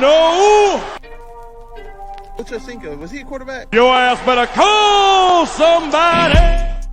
no. What's your think of? Was he a quarterback? Your ass better call somebody.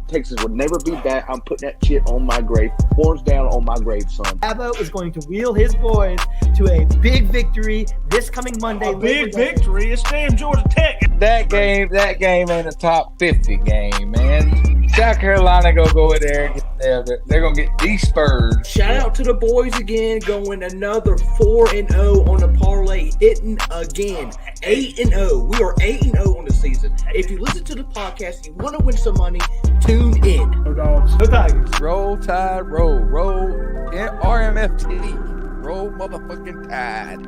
Texas would never be back. I'm putting that shit on my grave. Horns down on my grave, son. Dabo is going to wheel his boys to a big victory this coming Monday. A big victory. It's damn Georgia Tech. That game ain't a top 50 game, man. South Carolina go in there and get there. They're gonna get these Spurs. Shout out to the boys again, going another 4-0 on the parlay, hitting again. 8-0. We are 8-0 on the season. If you listen to the podcast, you want to win some money, tune in. No dogs. No tigers. Roll Tide, roll. RMFT. Roll motherfucking Tide.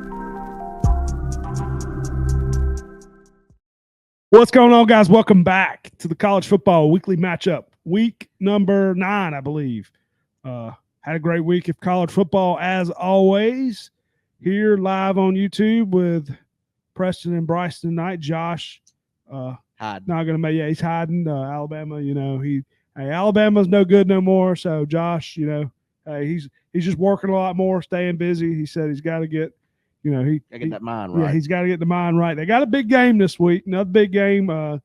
What's going on, guys? Welcome back to the College Football Weekly Matchup. Week number 9, I believe. Had a great week of college football, as always. Here live on YouTube with Preston and Bryson tonight. Josh, not gonna make. Yeah, he's hiding. Alabama, Alabama's no good no more. So Josh, he's just working a lot more, staying busy. He said he's got to get. He get that mind right. Yeah, he's got to get the mind right. They got a big game this week. Another big game. Never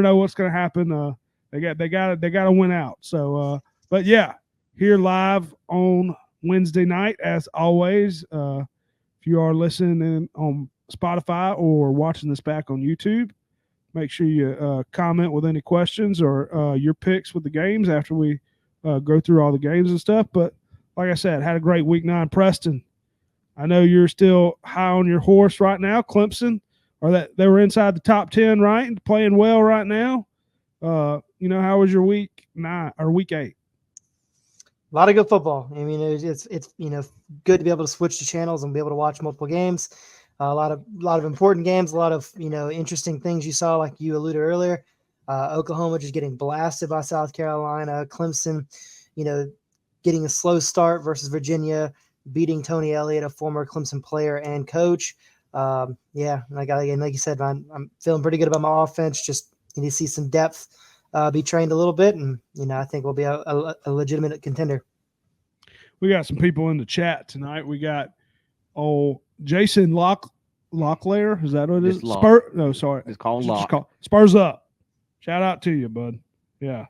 know what's going to happen. They got to win out. So, but yeah, here live on Wednesday night as always. If you are listening on Spotify or watching this back on YouTube, make sure you comment with any questions or your picks with the games after we go through all the games and stuff. But like I said, had a great week 9. Preston, I know you're still high on your horse right now, Clemson, or that they were inside the top 10, right? And playing well right now. How was your week 9 or week 8? A lot of good football. I mean, it's good to be able to switch to channels and be able to watch multiple games. A lot of important games, a lot of interesting things you saw, like you alluded earlier. Oklahoma just getting blasted by South Carolina. Clemson, getting a slow start versus Virginia, beating Tony Elliott, a former Clemson player and coach. Like you said, I'm feeling pretty good about my offense. Just need to see some depth, be trained a little bit, and I think we'll be a legitimate contender. We got some people in the chat tonight. We got Jason Locklear. Is that what it is? No, sorry. It's called Lock. Spurs up. Shout out to you, bud. Yeah.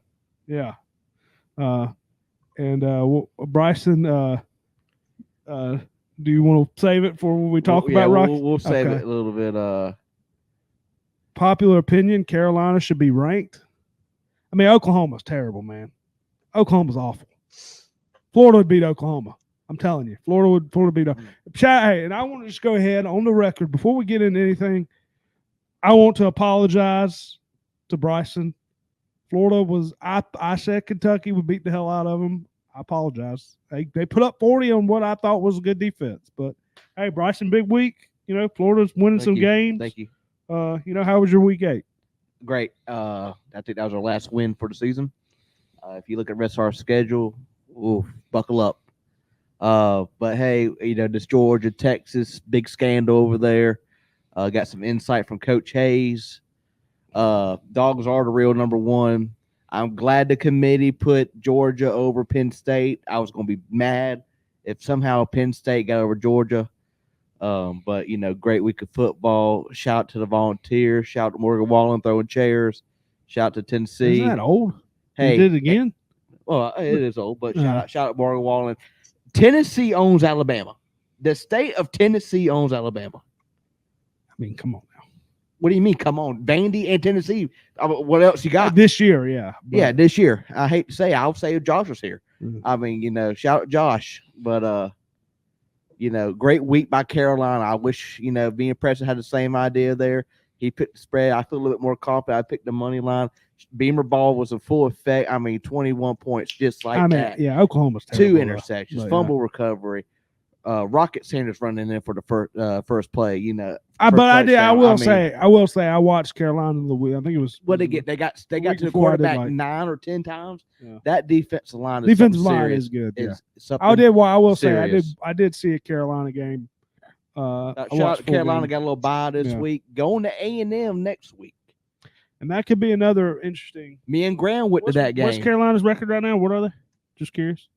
Bryson. Do you want to save it for when we talk about Rocky? We'll save it a little bit. Popular opinion: Carolina should be ranked. I mean, Oklahoma's terrible, man. Oklahoma's awful. Florida would beat Oklahoma. I'm telling you, Florida would beat Oklahoma. Hey, and I want to just go ahead on the record before we get into anything. I want to apologize to Bryson. Florida was. I said Kentucky would beat the hell out of them. I apologize. They put up 40 on what I thought was a good defense. But, hey, Bryson, big week. Florida's winning some games. Thank you. How was your week 8? Great. I think that was our last win for the season. If you look at the rest of our schedule, buckle up. But, hey, this Georgia, Texas, big scandal over there. Got some insight from Coach Hayes. Dogs are the real number one. I'm glad the committee put Georgia over Penn State. I was going to be mad if somehow Penn State got over Georgia. But, great week of football. Shout out to the Volunteers. Shout out to Morgan Wallen throwing chairs. Shout out to Tennessee. Isn't that old? Hey, you did it again? Well, it is old, but shout out Morgan Wallen. Tennessee owns Alabama. The state of Tennessee owns Alabama. I mean, come on now. What do you mean? Come on, Vandy and Tennessee. What else you got this year? Yeah, yeah, this year. I hate to say, I'll say if Josh was here. Mm-hmm. I mean, shout out Josh, but great week by Carolina. I wish being president had the same idea there. He picked the spread. I feel a little bit more confident. I picked the money line. Beamer ball was in full effect. I mean, 21 points just like that. Yeah, Oklahoma's terrible. 2 interceptions, fumble recovery. Rocket Sanders running in for the first play. I will say I watched Carolina the week. I think it was what they get. They got to the quarterback 9 or 10 times. Yeah. That defensive line is good. Yeah. I will say I did see a Carolina game. Shout out to Carolina. Got a little bye this week. Going to A&M next week. And that could be another interesting. Me and Graham went to that game. What's Carolina's record right now? What are they? Just curious.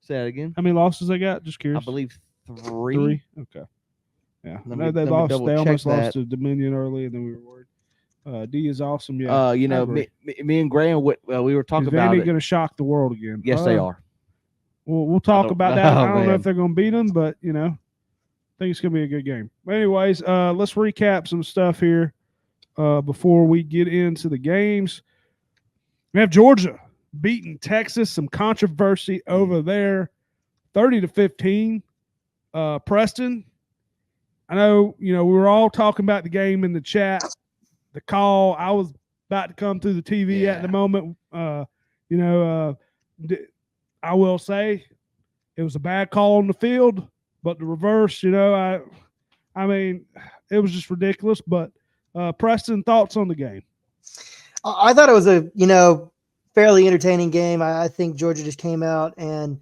Say that again. How many losses they got? Just curious. I believe 3. Okay. Yeah, Let no, me- they let me lost. double They check almost lost that. to Dominion early, and then we were worried. D is awesome. Yeah, You I know, agree. me and Graham, we were talking Is about Vandy it. going to shock the world again? Yes, they are. We'll talk don't about that. know, I don't know man. if they're going to beat them, but I think it's going to be a good game. But anyways, let's recap some stuff here before we get into the games. We have Georgia beating Texas. Some controversy over there, 30-15. Preston, I know we were all talking about the game in the chat. The call, I was about to come through the TV at the moment. I will say it was a bad call on the field, but the reverse, I mean, it was just ridiculous. But Preston, thoughts on the game? I thought it was a fairly entertaining game. I think Georgia just came out and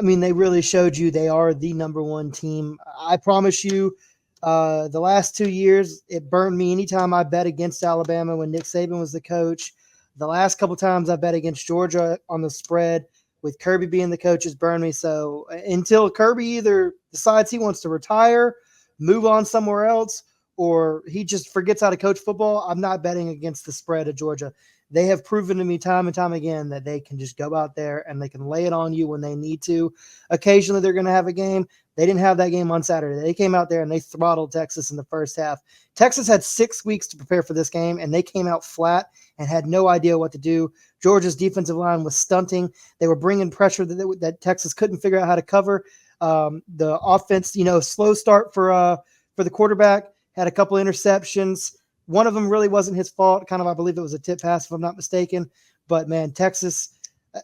they really showed you they are the number one team. I promise you, the last 2 years, it burned me anytime I bet against Alabama when Nick Saban was the coach. The last couple times I bet against Georgia on the spread with Kirby being the coach has burned me. So until Kirby either decides he wants to retire, move on somewhere else, or he just forgets how to coach football, I'm not betting against the spread of Georgia. They have proven to me time and time again that they can just go out there and they can lay it on you when they need to. Occasionally they're going to have a game. They didn't have that game on Saturday. They came out there and they throttled Texas in the first half. Texas had 6 weeks to prepare for this game, and they came out flat and had no idea what to do. Georgia's defensive line was stunting. They were bringing pressure that Texas couldn't figure out how to cover. The offense, slow start for the quarterback, had a couple interceptions. One of them really wasn't his fault. I believe it was a tip pass, if I'm not mistaken. But man, Texas,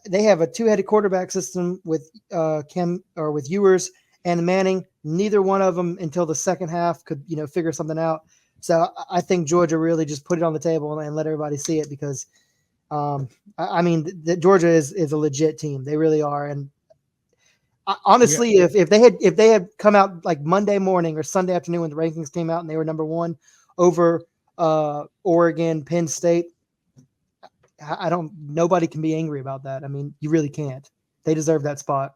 they have a two-headed quarterback system with with Ewers and Manning. Neither one of them until the second half could figure something out. So I think Georgia really just put it on the table and let everybody see it because, Georgia is a legit team. They really are. And honestly, if they had come out like Monday morning or Sunday afternoon when the rankings came out and they were number one over Oregon, Penn State, nobody can be angry about that. You really can't. They deserve that spot.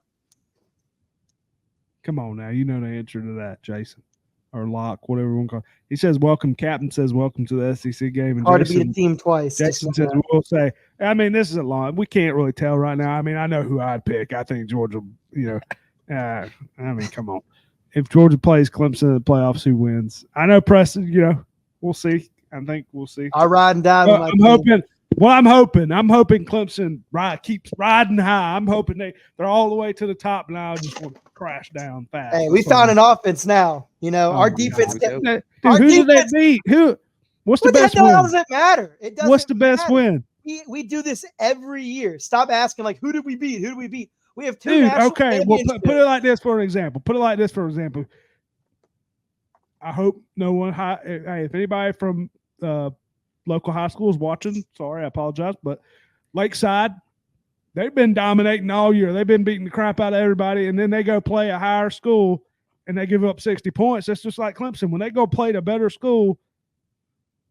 Come on now. You know the answer to that, Jason. Or Locke, whatever you want to call it. He says, welcome. Captain says, welcome to the SEC game. And Hard Jason, to beat a team twice. Jason says, we'll say, this isn't long. We can't really tell right now. I know who I'd pick. I think Georgia, come on. If Georgia plays Clemson in the playoffs, who wins? I know Preston, we'll see. I think we'll see. I'll ride and die with my team. I'm hoping Clemson keeps riding high. I'm hoping they're all the way to the top now. I just want to crash down fast. Hey, we found an offense now. Our defense. Dude, who did they beat? What's the best win? How does it matter? It doesn't. What's the best win? We do this every year. Stop asking who did we beat? Who did we beat? We have two. Dude, national okay. Well, put it like this for an example. I hope no one. Hey, if anybody from local high school is watching, sorry, I apologize, but Lakeside, they've been dominating all year. They've been beating the crap out of everybody, and then they go play a higher school and they give up 60 points. That's just like Clemson. When they go play a better school,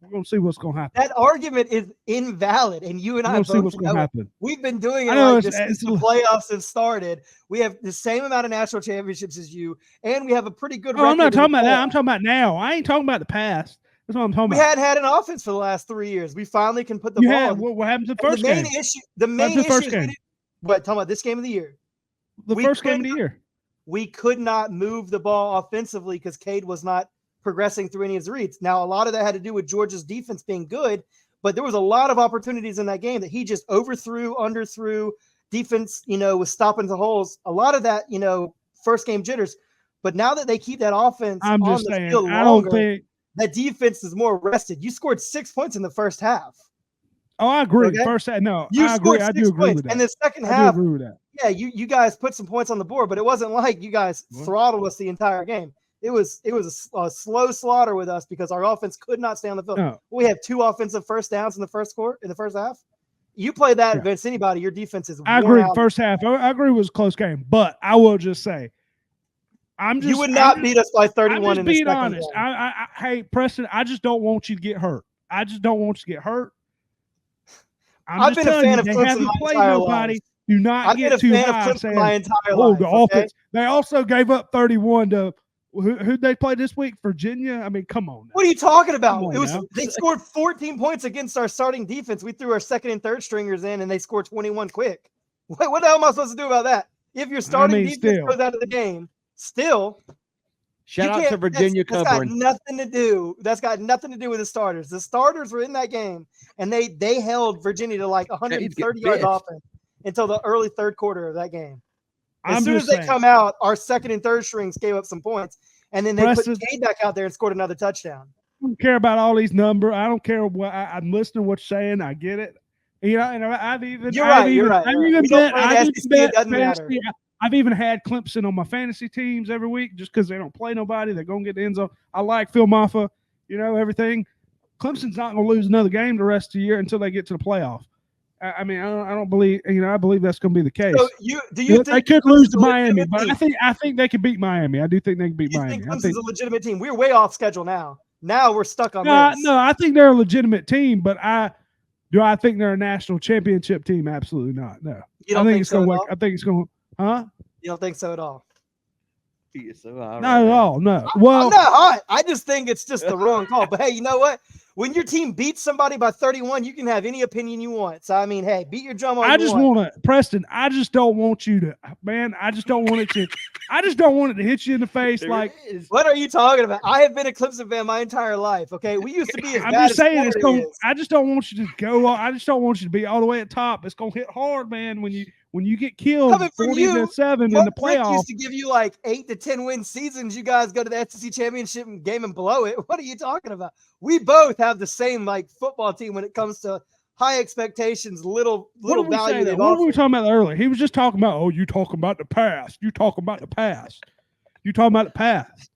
we're going to see what's going to happen. That argument is invalid, and you and I both see what's going to happen. We've been doing it like this since the playoffs have started. We have the same amount of national championships as you, and we have a pretty good record. I'm not talking about that. I'm talking about now. I ain't talking about the past. That's what I'm talking about. We hadn't had an offense for the last 3 years. We finally can put the ball. What happened to the first game? The main issue. First game. What, talking about this game of the year? The first game of the year. We could not move the ball offensively because Cade was not progressing through any of his reads. Now, a lot of that had to do with Georgia's defense being good, but there was a lot of opportunities in that game that he just overthrew, underthrew. Defense, was stopping the holes. A lot of that, first game jitters. But now that they keep that offense on the field longer, I don't think that defense is more rested. You scored 6 points in the first half. Oh, I agree. Okay? First half, no, you I agree. I do agree points. with that. And the second half, I do agree with that. Yeah, you guys put some points on the board, but it wasn't like you guys throttled us the entire game. It was a slow slaughter with us because our offense could not stay on the field. No. We have 2 offensive first downs in the first half. You play that against anybody, your defense is. I agree. First half, I agree it was a close game, but I will just say, you would not beat us by 31. I'm just being honest. Hey, Preston, I just don't want you to get hurt. I've been a fan of Clemson my entire life. Do not get too high saying, my entire the life, offense. They also gave up 31 to Who'd they play this week? Virginia? I mean, come on. Now. What are you talking about? Come on It was now. they scored 14 points against our starting defense. We threw our second and third stringers in, and they scored 21 quick. What the hell am I supposed to do about that? If your starting defense still. goes out of the game, still. Shout out to Virginia that's covering. got nothing to do. That's got nothing to do with the starters. The starters were in that game, and they held Virginia to like 130 yards offense until the early third quarter of that game. As soon as they come out, our second and third strings gave up some points, and then they put Cade back out there and scored another touchdown. I don't care about all these numbers. I don't care what I'm listening to what you're saying. I get it. You know, and I've even I've even had Clemson on my fantasy teams every week just because they don't play nobody. They're gonna get the end zone. I like Phil Maffa, you know, everything. Clemson's not gonna lose another game the rest of the year until they get to the playoff. I mean, I don't believe, you know, I believe that's going to be the case. So do you think they could lose to Miami, but I think they could beat Miami. I do think they can beat Miami. Think Clemson's a legitimate team? We're way off schedule now. Now we're stuck on this. No, I think they're a legitimate team, but I think they're a national championship team? Absolutely not. No. You don't think it's so going. I think it's going. Huh? You don't think so at all? Not at all. No. Well, I'm not hot. I just think it's just the wrong call. But hey, you know what? When your team beats somebody by 31, you can have any opinion you want. So I mean, hey, beat your drum on. I just want to, Preston. I just don't want you to, man. I just don't want it to. I just don't want it to hit you in the face. Like, what are you talking about? I have been a Clemson fan my entire life. Okay, we used to be as I'm bad just saying as it's going. I just don't want you to go. I just don't want you to be all the way at top. It's going to hit hard, man. When you get killed 40-7 in the playoffs. Used to give you like 8 to 10 win seasons. You guys go to the SEC championship game and blow it. What are you talking about? We both have the same like football team when it comes to high expectations, little value. What were we talking about earlier? He was just talking about, oh, you talking about the past. You talking about the past. You talking about the past.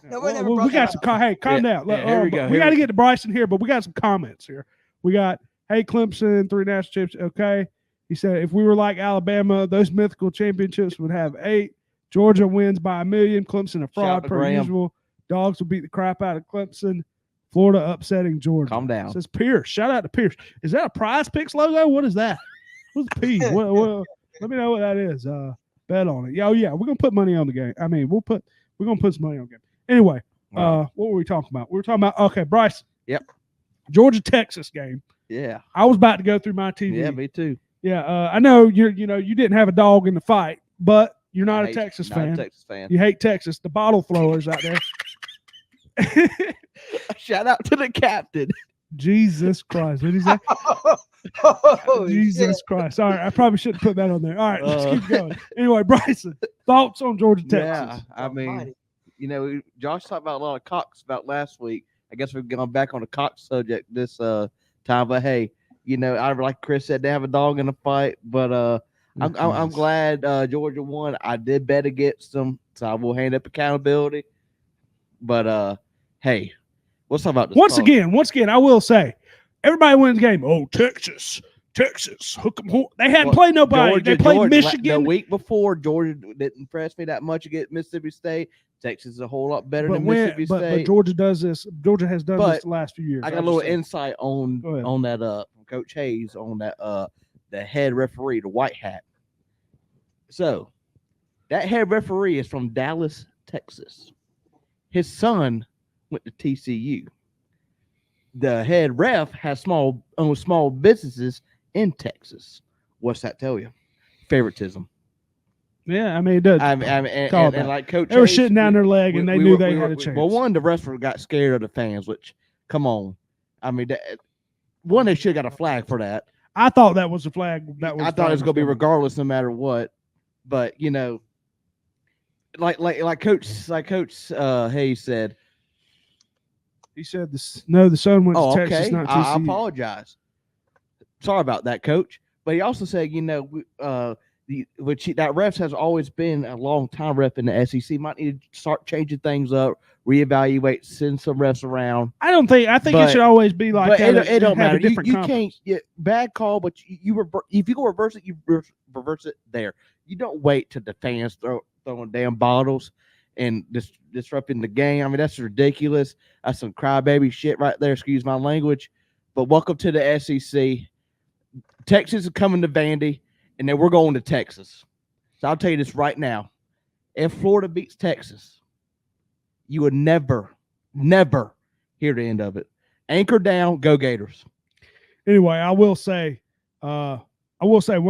We got some. Hey, calm down. Here we go. We got to get to Bryson here, but we got some comments here. We got, hey, Clemson, 3 national championships. Okay. He said, if we were like Alabama, those mythical championships would have 8. Georgia wins by 1 million. Clemson a fraud per usual. Dogs will beat the crap out of Clemson. Florida upsetting Georgia. Calm down. Says Pierce. Shout out to Pierce. Is that a Prize Picks logo? What is that? What's P? Let me know what that is. Bet on it. Yeah, we're gonna put money on the game. I mean, we're gonna put some money on the game. Anyway, what were we talking about? We were talking about Bryce. Yep. Georgia Texas game. Yeah. I was about to go through my TV. Yeah, me too. Yeah, I know you didn't have a dog in the fight, but you're not a Texas fan. Not a Texas fan. You hate Texas. The bottle throwers out there. Shout out to the captain. Jesus Christ. What did he say? Jesus Christ. All right, I probably shouldn't put that on there. All right, let's keep going. Anyway, Bryson, thoughts on Georgia, Texas? Yeah, I mean, Josh talked about a lot of Cox about last week. I guess we've gone back on the Cox subject this time, but hey, I like Chris said, they have a dog in the fight, but I'm glad Georgia won. I did bet against them, so I will hand up accountability. But hey, let's talk about this. Once again, I will say, everybody wins the game. Oh, Texas, hook 'em. They hadn't played nobody. They played Michigan the week before. Georgia didn't impress me that much against Mississippi State. Texas is a whole lot better than Mississippi State. But Georgia does this. Georgia has done this the last few years. I got a little insight on that from Coach Hayes on that the head referee, the white hat. So that head referee is from Dallas, Texas. His son went to TCU. The head ref has small businesses in Texas. What's that tell you? Favoritism. Yeah, I mean it does. And like Coach, they were shitting down their leg, and they knew they had a chance. Well, the wrestler got scared of the fans. Which, come on, I mean, they should have got a flag for that. I thought that was a flag. I thought it was going to be regardless, no matter what. But like Coach Hayes said. He said the son went to Texas, not TCU. I apologize. Sorry about that, Coach. But he also said, that refs has always been a long time ref in the SEC. Might need to start changing things up, reevaluate, send some refs around. I think it should always be like but that. It don't matter. You can't bad call, but if you go reverse it, you reverse it there. You don't wait till the fans throwing damn bottles and disrupting the game. I mean, that's ridiculous. That's some crybaby shit right there. Excuse my language. But welcome to the SEC. Texas is coming to Vandy, and then we're going to Texas. So I'll tell you this right now. If Florida beats Texas, you would never hear the end of it. Anchor down, go Gators. Anyway, I will say one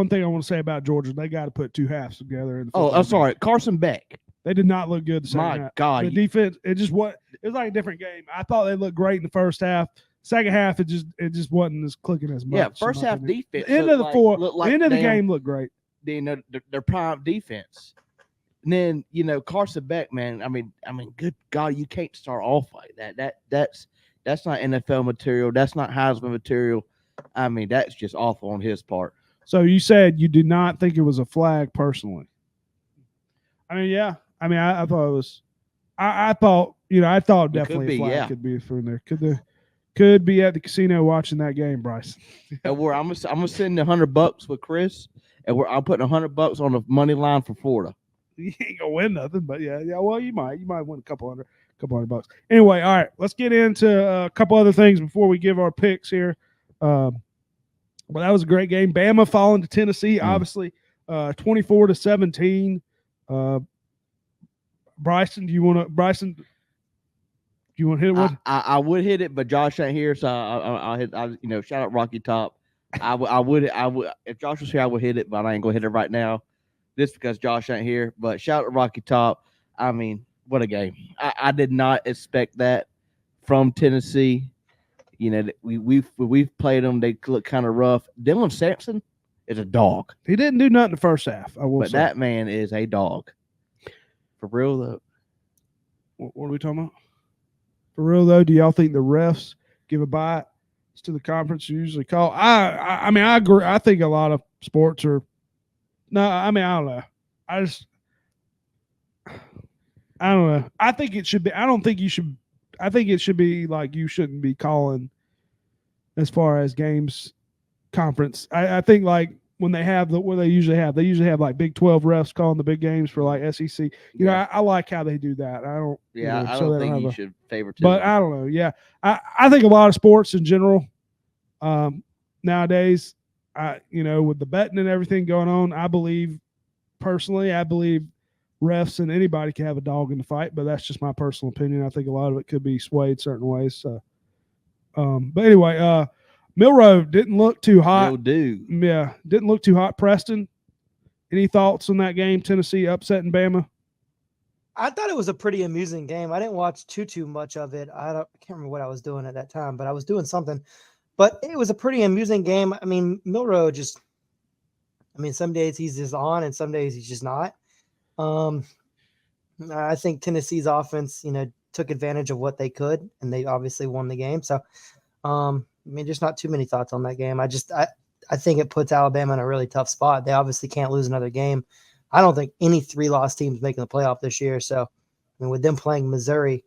thing I want to say about Georgia. They got to put two halves together. In the Oh, football I'm game. sorry. Carson Beck. They did not look good the second My half. God. The defense, it was like a different game. I thought they looked great in the first half. Second half, it just wasn't as clicking as much. Yeah, first half defense. The end of the game looked great. Their prime defense. And then, Carson Beck, man, I mean, good God, you can't start off like that. That's not NFL material. That's not Heisman material. I mean, that's just awful on his part. So you said you did not think it was a flag personally. I mean, yeah. I mean, I thought it was. I thought definitely a flag could be from there. Could be at the casino watching that game, Bryce. And I'm gonna send $100 with Chris, and I'm putting $100 on the money line for Florida. You ain't gonna win nothing, but yeah. Well, you might win a couple hundred bucks. Anyway, all right, let's get into a couple other things before we give our picks here. Well, that was a great game. Bama falling to Tennessee, obviously, 24-17. Bryson, do you want to hit it with? I would hit it, but Josh ain't here, so I'll hit. Shout out Rocky Top. I would if Josh was here, I would hit it, but I ain't gonna hit it right now, just because Josh ain't here. But shout out Rocky Top. I mean, what a game! I did not expect that from Tennessee. We've played them. They look kind of rough. Dylan Sampson is a dog. He didn't do nothing the first half. I will say. That man is a dog. For real though. What are we talking about? For real though, do y'all think the refs give a bite to the conference usually call? I mean, I agree. I think a lot of sports are. No, I mean, I don't know. I don't know. I think it should be. I don't think you should. I think it should be like you shouldn't be calling as far as games conference. I think like when they have what they usually have like Big 12 refs calling the big games for like SEC. I like how they do that. I don't. Yeah, I don't think you should favoritism. But I don't know. Yeah, I think a lot of sports in general nowadays, with the betting and everything going on, I believe refs and anybody can have a dog in the fight, but that's just my personal opinion. I think a lot of it could be swayed certain ways. So, but anyway, Milroe didn't look too hot. Yeah, didn't look too hot. Preston, any thoughts on that game? Tennessee upsetting Bama? I thought it was a pretty amusing game. I didn't watch too much of it. I can't remember what I was doing at that time, but I was doing something. But it was a pretty amusing game. I mean, Milroe some days he's just on and some days he's just not. I think Tennessee's offense, took advantage of what they could, and they obviously won the game. So, just not too many thoughts on that game. I think it puts Alabama in a really tough spot. They obviously can't lose another game. I don't think any 3-loss team's making the playoff this year. So, with them playing Missouri,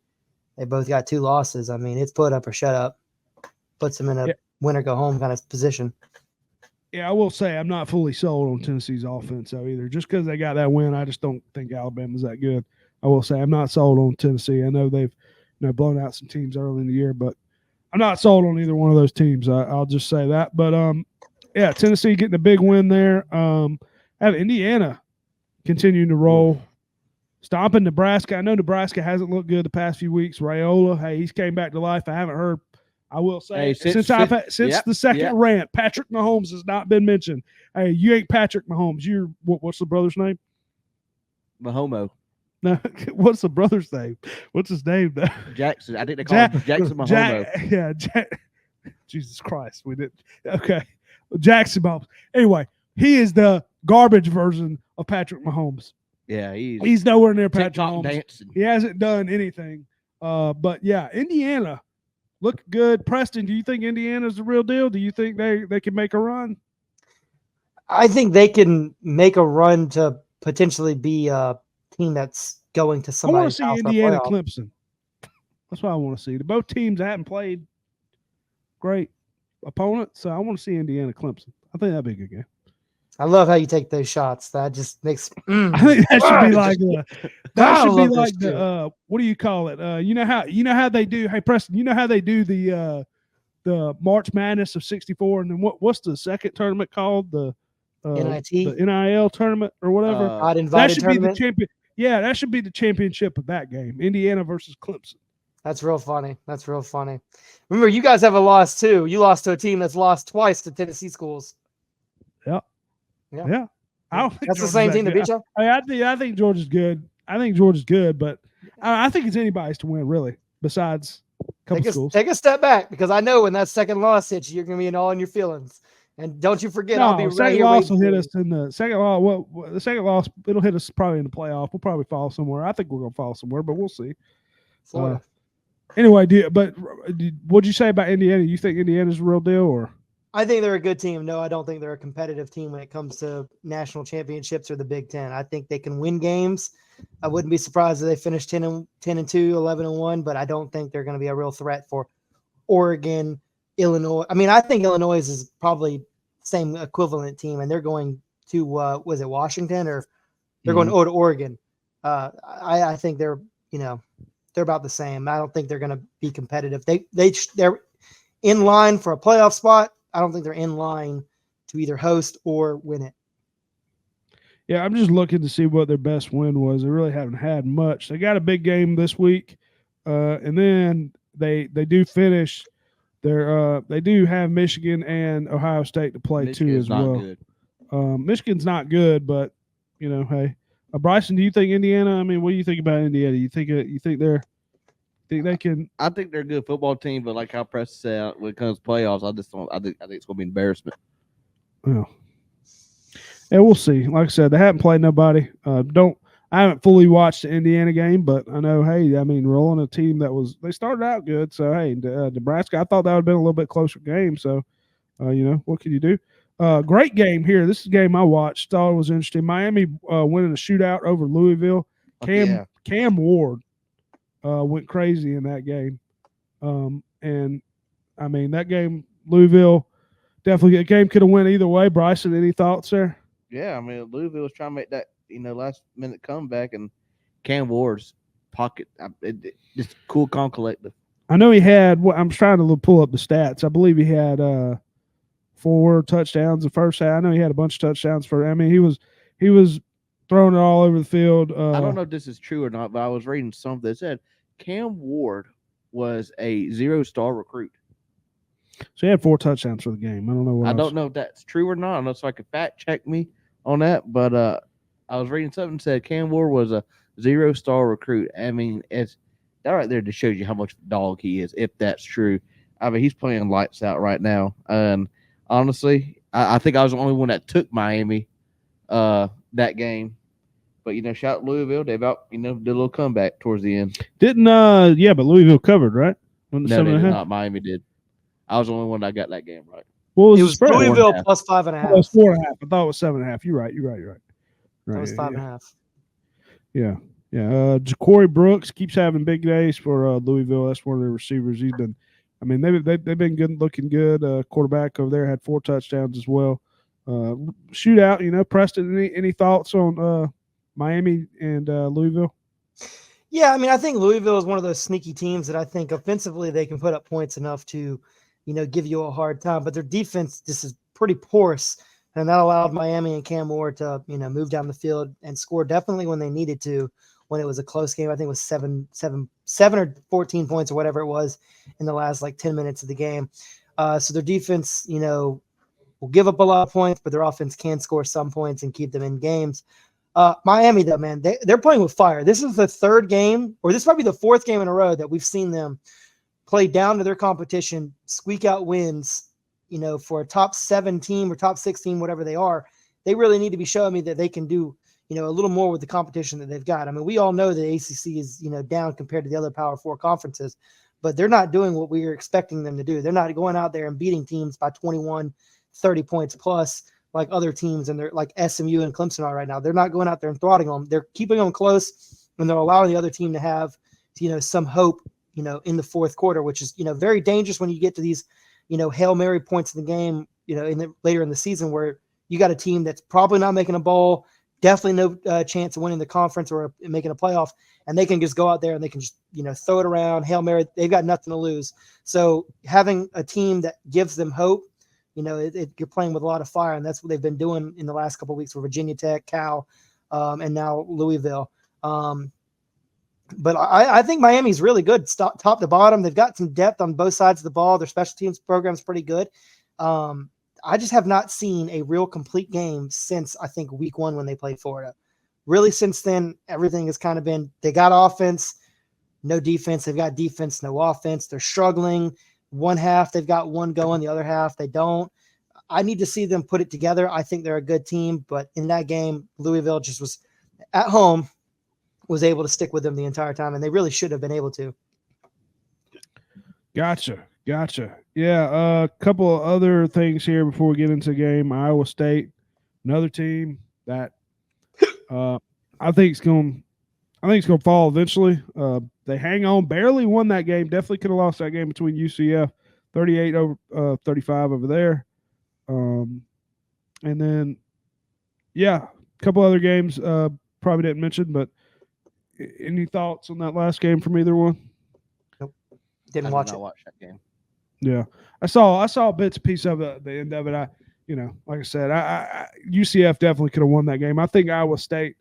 they both got 2 losses. I mean, it's put up or shut up. Puts them in a win or go home kind of position. Yeah, I will say I'm not fully sold on Tennessee's offense, though, either. Just because they got that win, I just don't think Alabama's that good. I will say I'm not sold on Tennessee. I know they've blown out some teams early in the year, but I'm not sold on either one of those teams. I'll just say that. But, Tennessee getting a big win there. Have Indiana continuing to roll. Stomping Nebraska. I know Nebraska hasn't looked good the past few weeks. Raiola, hey, he's came back to life. I haven't heard. I will say, since the second rant, Patrick Mahomes has not been mentioned. Hey, you ain't Patrick Mahomes. You're what's the brother's name? Mahomo. No, what's the brother's name? What's his name? Jackson. I think they call him Jackson Mahomo. Jesus Christ, we did. Okay, Jackson Mahomes. Anyway, he is the garbage version of Patrick Mahomes. Yeah, he's nowhere near Patrick Mahomes. Dancing. He hasn't done anything. But yeah, Indiana. Look good. Preston, do you think Indiana's the real deal? Do you think they can make a run? I think they can make a run to potentially be a team that's going to somebody. I want to see Indiana Clemson. That's what I want to see. Both teams haven't played great opponents, so I want to see Indiana Clemson. I think that'd be a good game. I love how you take those shots. That just makes. I think that should be like the what do you call it? You know how they do. Hey Preston, you know how they do the March Madness of '64, and then what's the second tournament called? The NIT, the NIL tournament or whatever. Not invited that should tournament. be the champion. Yeah, that should be the championship of that game. Indiana versus Clemson. That's real funny. That's real funny. Remember, you guys have a loss too. You lost to a team that's lost twice to Tennessee schools. Yeah. Yeah. I don't think That's the Georgia's same team that good. beat you. I think Georgia's good. I think Georgia's good, but I think it's anybody's to win, really, besides a couple schools. Take a step back, because I know when that second loss hits you, you're going to be all in your feelings. And don't you forget, I'll be right second here. loss will hit us in the second loss. Well, the second loss, it'll hit us probably in the playoff. We'll probably fall somewhere. I think we're going to fall somewhere, but we'll see. Florida. Anyway, what'd you say about Indiana? You think Indiana's a real deal, or? I think they're a good team. No, I don't think they're a competitive team when it comes to national championships or the Big Ten. I think they can win games. I wouldn't be surprised if they finish 10-2, 11-1, but I don't think they're going to be a real threat for Oregon, Illinois. I mean, I think Illinois is probably same equivalent team, and they're going to was it Washington, or they're going to Oregon. I think they're about the same. I don't think they're going to be competitive. They're in line for a playoff spot. I don't think they're in line to either host or win it. Yeah, I'm just looking to see what their best win was. They really haven't had much. They got a big game this week, and then they do finish. They do have Michigan and Ohio State to play too as well. Good. Michigan's not good, but hey, Bryson, do you think Indiana? I mean, what do you think about Indiana? You think they can? I think they're a good football team, but like how Preston said, when it comes to playoffs, I just don't. I think it's going to be an embarrassment. Well, yeah, we'll see. Like I said, they haven't played nobody. I haven't fully watched the Indiana game, but I know, hey, I mean, rolling a team they started out good. So, hey, Nebraska, I thought that would have been a little bit closer game. So, what can you do? Great game here. This is a game I watched. Thought it was interesting. Miami winning a shootout over Louisville. Cam Ward went crazy in that game. And, I mean, that game, Louisville, definitely a game could have went either way. Bryson, any thoughts there? Yeah, I mean, Louisville was trying to make that last minute comeback, and Cam Ward's pocket, just cool, calm, collective. I know he had. I'm trying to pull up the stats. I believe he had 4 touchdowns the first half. I know he had a bunch of touchdowns I mean, he was throwing it all over the field. I don't know if this is true or not, but I was reading something that said Cam Ward was a 0-star recruit. So he had 4 touchdowns for the game. I don't know. I don't know if that's true or not. I don't know if I could fact check me on that, but I was reading something that said Cam Ward was a 0-star recruit. I mean, it's that right there just shows you how much of a dog he is, if that's true. I mean, he's playing lights out right now. And honestly, I think I was the only one that took Miami that game. But shout out Louisville. They about did a little comeback towards the end. But Louisville covered, right? No, they did not. Miami did. I was the only one that got that game right. What was It the was spread? Louisville plus 5.5. It was 4.5. I thought it was 7.5. You're right. It was 5.5. Yeah. Ja'Cory Brooks keeps having big days for Louisville. That's one of their receivers. They've been good, looking good. Quarterback over there had 4 touchdowns as well. Shootout. Preston, any thoughts on Miami and Louisville? Yeah, I mean, I think Louisville is one of those sneaky teams that I think offensively they can put up points enough to, give you a hard time. But their defense just is pretty porous, and that allowed Miami and Cam Ward to, move down the field and score definitely when they needed to. When it was a close game, I think it was 7 or 14 points or whatever it was in the last 10 minutes of the game. So their defense, will give up a lot of points, but their offense can score some points and keep them in games. Miami, though, man, they're playing with fire. This is the 3rd game, or this might be the 4th game in a row that we've seen them play down to their competition, squeak out wins, for a top 7 team or top 6 team, whatever they are. They really need to be showing me that they can do, a little more with the competition that they've got. I mean, we all know the ACC is, down compared to the other Power 4 conferences, but they're not doing what we were expecting them to do. They're not going out there and beating teams by 21, 30 points plus like other teams, and they're like SMU and Clemson are right now. They're not going out there and throttling them. They're keeping them close, and they're allowing the other team to have, some hope, in the 4th quarter, which is, very dangerous when you get to these, Hail Mary points in the game, later in the season where you got a team that's probably not making a bowl, definitely no chance of winning the conference or making a playoff, and they can just go out there and they can just, throw it around, Hail Mary. They've got nothing to lose. So having a team that gives them hope, you're playing with a lot of fire, and that's what they've been doing in the last couple of weeks for Virginia Tech, Cal, and now Louisville. But I think Miami's really good, top to bottom. They've got some depth on both sides of the ball. Their special teams program is pretty good. I just have not seen a real complete game since, I think, week 1 when they played Florida. Really, since then, everything has kind of been, they got offense, no defense. They've got defense, no offense. They're struggling. One half, they've got one going. The other half, they don't. I need to see them put it together. I think they're a good team. But in that game, Louisville just was at home, was able to stick with them the entire time, and they really should have been able to. Gotcha. Yeah, a couple of other things here before we get into the game. Iowa State, another team that I think it's going to fall eventually. They hang on, barely won that game. Definitely could have lost that game between UCF, 38-35 over there. And then, yeah, a couple other games probably didn't mention, but any thoughts on that last game from either one? Nope. Didn't watch it. Watch that game. Yeah, I saw bits and pieces of it at the end of it. Like I said, UCF definitely could have won that game. I think Iowa State.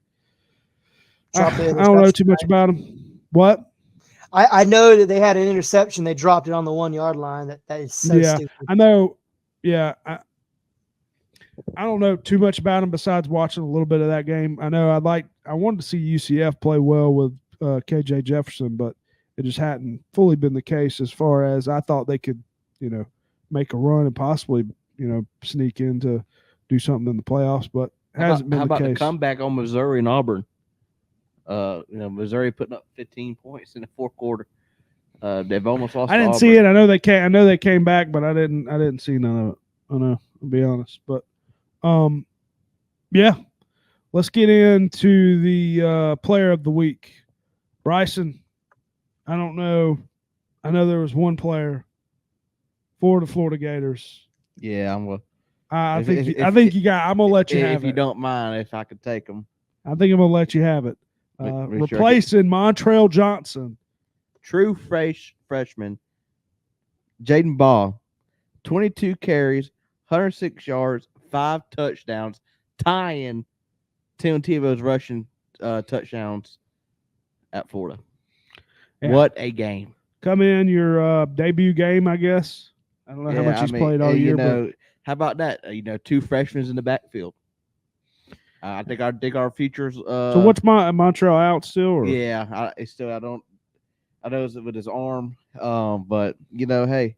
I don't know too much about them. What? I know that they had an interception. They dropped it on the 1 yard line. That is so stupid. I know. Yeah, I don't know too much about them besides watching a little bit of that game. I know I wanted to see UCF play well with KJ Jefferson, but it just hadn't fully been the case as far as I thought they could, make a run and possibly, sneak in to do something in the playoffs, but it hasn't been the case. How about the comeback on Missouri and Auburn? Missouri putting up 15 points in the fourth quarter. They've almost lost. I didn't see it. I know they came back, but I didn't see none of it. I know, I'll be honest. But yeah. Let's get into the player of the week. Bryson, I don't know. I know there was one player for the Florida Gators. Yeah, I think you got. I'm gonna let you have it. If you don't mind, if I could take them. I think I'm gonna let you have it. Replacing Montrell Johnson. True freshman, Jaden Ball, 22 carries, 106 yards, 5 touchdowns, tying Tim Tebow's rushing touchdowns at Florida. Yeah. What a game. Come in your debut game, I guess. I don't know how much he's played all year. But how about that? 2 freshmen in the backfield. I think our futures. So what's Montrell out still? Or? Yeah, I know it's with his arm. But hey,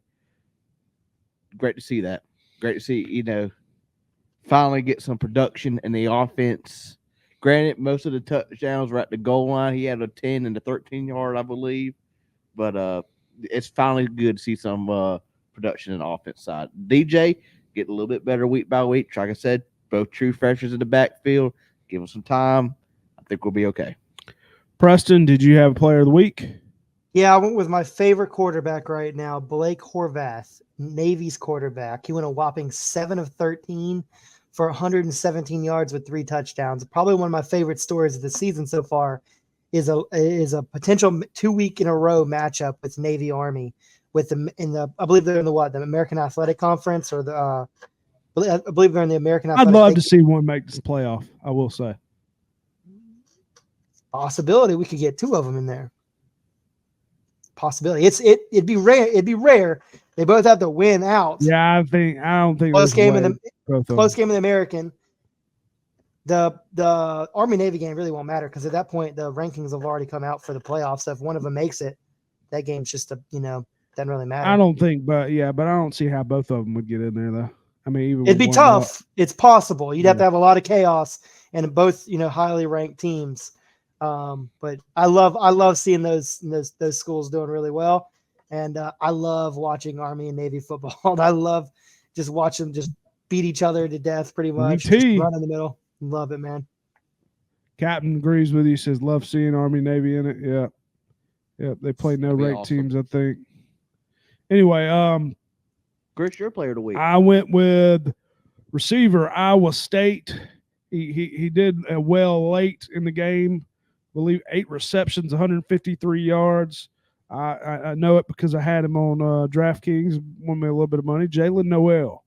great to see that. Great to see finally get some production in the offense. Granted, most of the touchdowns were at the goal line. He had a 10 and a 13-yard, I believe. But it's finally good to see some production in the offense side. DJ getting a little bit better week by week. Like I said, both true freshmen in the backfield. Give them some time. I think we'll be okay. Preston, did you have a player of the week? Yeah, I went with my favorite quarterback right now, Blake Horvath, Navy's quarterback. He went a whopping 7 of 13 for 117 yards with 3 touchdowns. Probably one of my favorite stories of the season so far is a potential 2-week in a row matchup with Navy Army with I believe they're in the American Athletic Conference or I believe they're in the American Athletic. I'd love to see one make this playoff, I will say. Possibility we could get 2 of them in there. Possibility. It'd be rare. They both have to win out. Yeah, I don't think close game in the American. The Army Navy game really won't matter because at that point the rankings have already come out for the playoffs. So if one of them makes it, that game's just doesn't really matter. I don't think, but I don't see how both of them would get in there though. I mean, even it'd be tough. It's possible. You'd have to have a lot of chaos and both highly ranked teams. But I love seeing those schools doing really well, and I love watching Army and Navy football. I love just watching them just beat each other to death, pretty much. Just run in the middle. Love it, man. Captain agrees with you. Says love seeing Army Navy in it. Yeah. They play no ranked teams, I think. Anyway, Chris, your player of the week. I went with receiver Iowa State. He did well late in the game. I believe 8 receptions, 153 yards. I know it because I had him on DraftKings. Won me a little bit of money. Jalen Noel,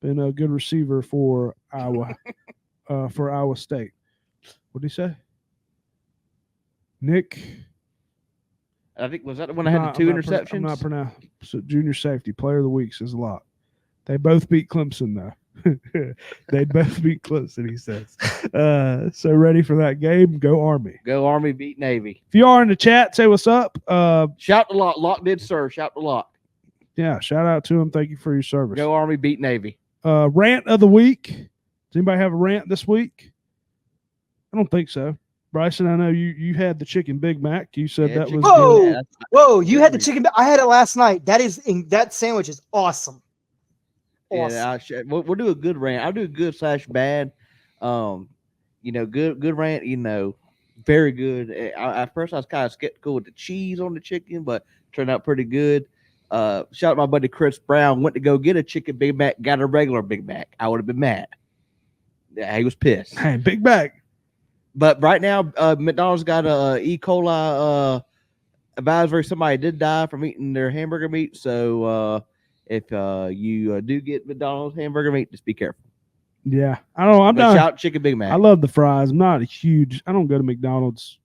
been a good receiver for Iowa, for Iowa State. What did he say? Nick. I think was that the one that had the 2 interceptions? I'm not pronouncing. So junior safety player of the week says a lot. They both beat Clemson though. They both beat Clemson. He says. So ready for that game? Go Army. Go Army beat Navy. If you are in the chat, say what's up. Shout to Lock. Lock did serve. Shout to Lock. Yeah, shout out to him. Thank you for your service. Go Army beat Navy. Rant of the week. Does anybody have a rant this week? I don't think so. Bryson, I know you had the chicken Big Mac. You said that was Whoa, good. whoa! You had the chicken. I had it last night. That sandwich is awesome. Yeah, we'll do a good rant. I'll do a good / bad. Good rant. Very good. At first, I was kind of skeptical with the cheese on the chicken, but turned out pretty good. Shout out to my buddy Chris Brown. Went to go get a chicken Big Mac, got a regular Big Mac. I would have been mad. Yeah, he was pissed. Hey, Big Mac. But right now, McDonald's got a E. coli advisory. Somebody did die from eating their hamburger meat. So if you do get McDonald's hamburger meat, just be careful. Yeah, I don't. I'm not. Shout chicken Big Mac. I love the fries. I'm not a huge. I don't go to McDonald's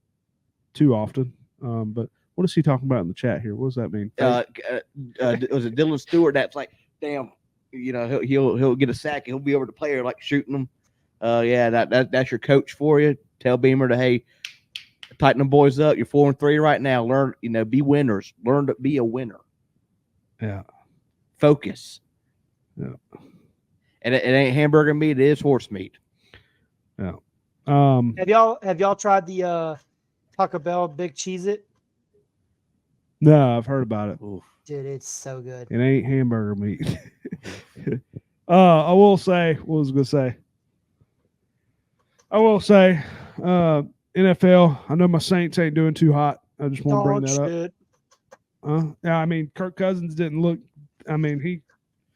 too often. But what is he talking about in the chat here? What does that mean? Was it Dylan Stewart? That's like, damn. He'll get a sack. And he'll be over the player like shooting them. That's your coach for you. Tell Beamer to tighten them boys up. You're 4-3 right now. Learn, be winners. Learn to be a winner. Yeah. Focus. Yeah. And it ain't hamburger meat. It is horse meat. Yeah. Have y'all tried the Taco Bell Big Cheez-It? No, I've heard about it. Oof. Dude, it's so good. It ain't hamburger meat. I will say, what was I going to say? I will say, NFL, I know my Saints ain't doing too hot. I just want to bring that up. Yeah, I mean, Kirk Cousins didn't look, he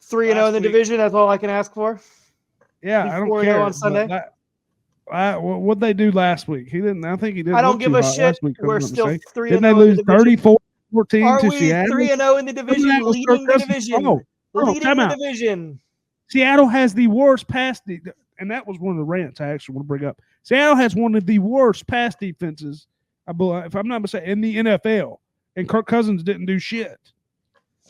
3-0 in the division, that's all I can ask for. Yeah, I don't care. On Sunday. What'd they do last week? He didn't. I think he didn't. I don't give a shit. We're still 3-0. Didn't they lose 34-14 to Seattle? 3-0 in the division, leading the division. Leading the division. Seattle has the worst pass defense, and that was one of the rants I actually want to bring up. Seattle has one of the worst pass defenses, I believe, if I'm not mistaken, in the NFL, and Kirk Cousins didn't do shit.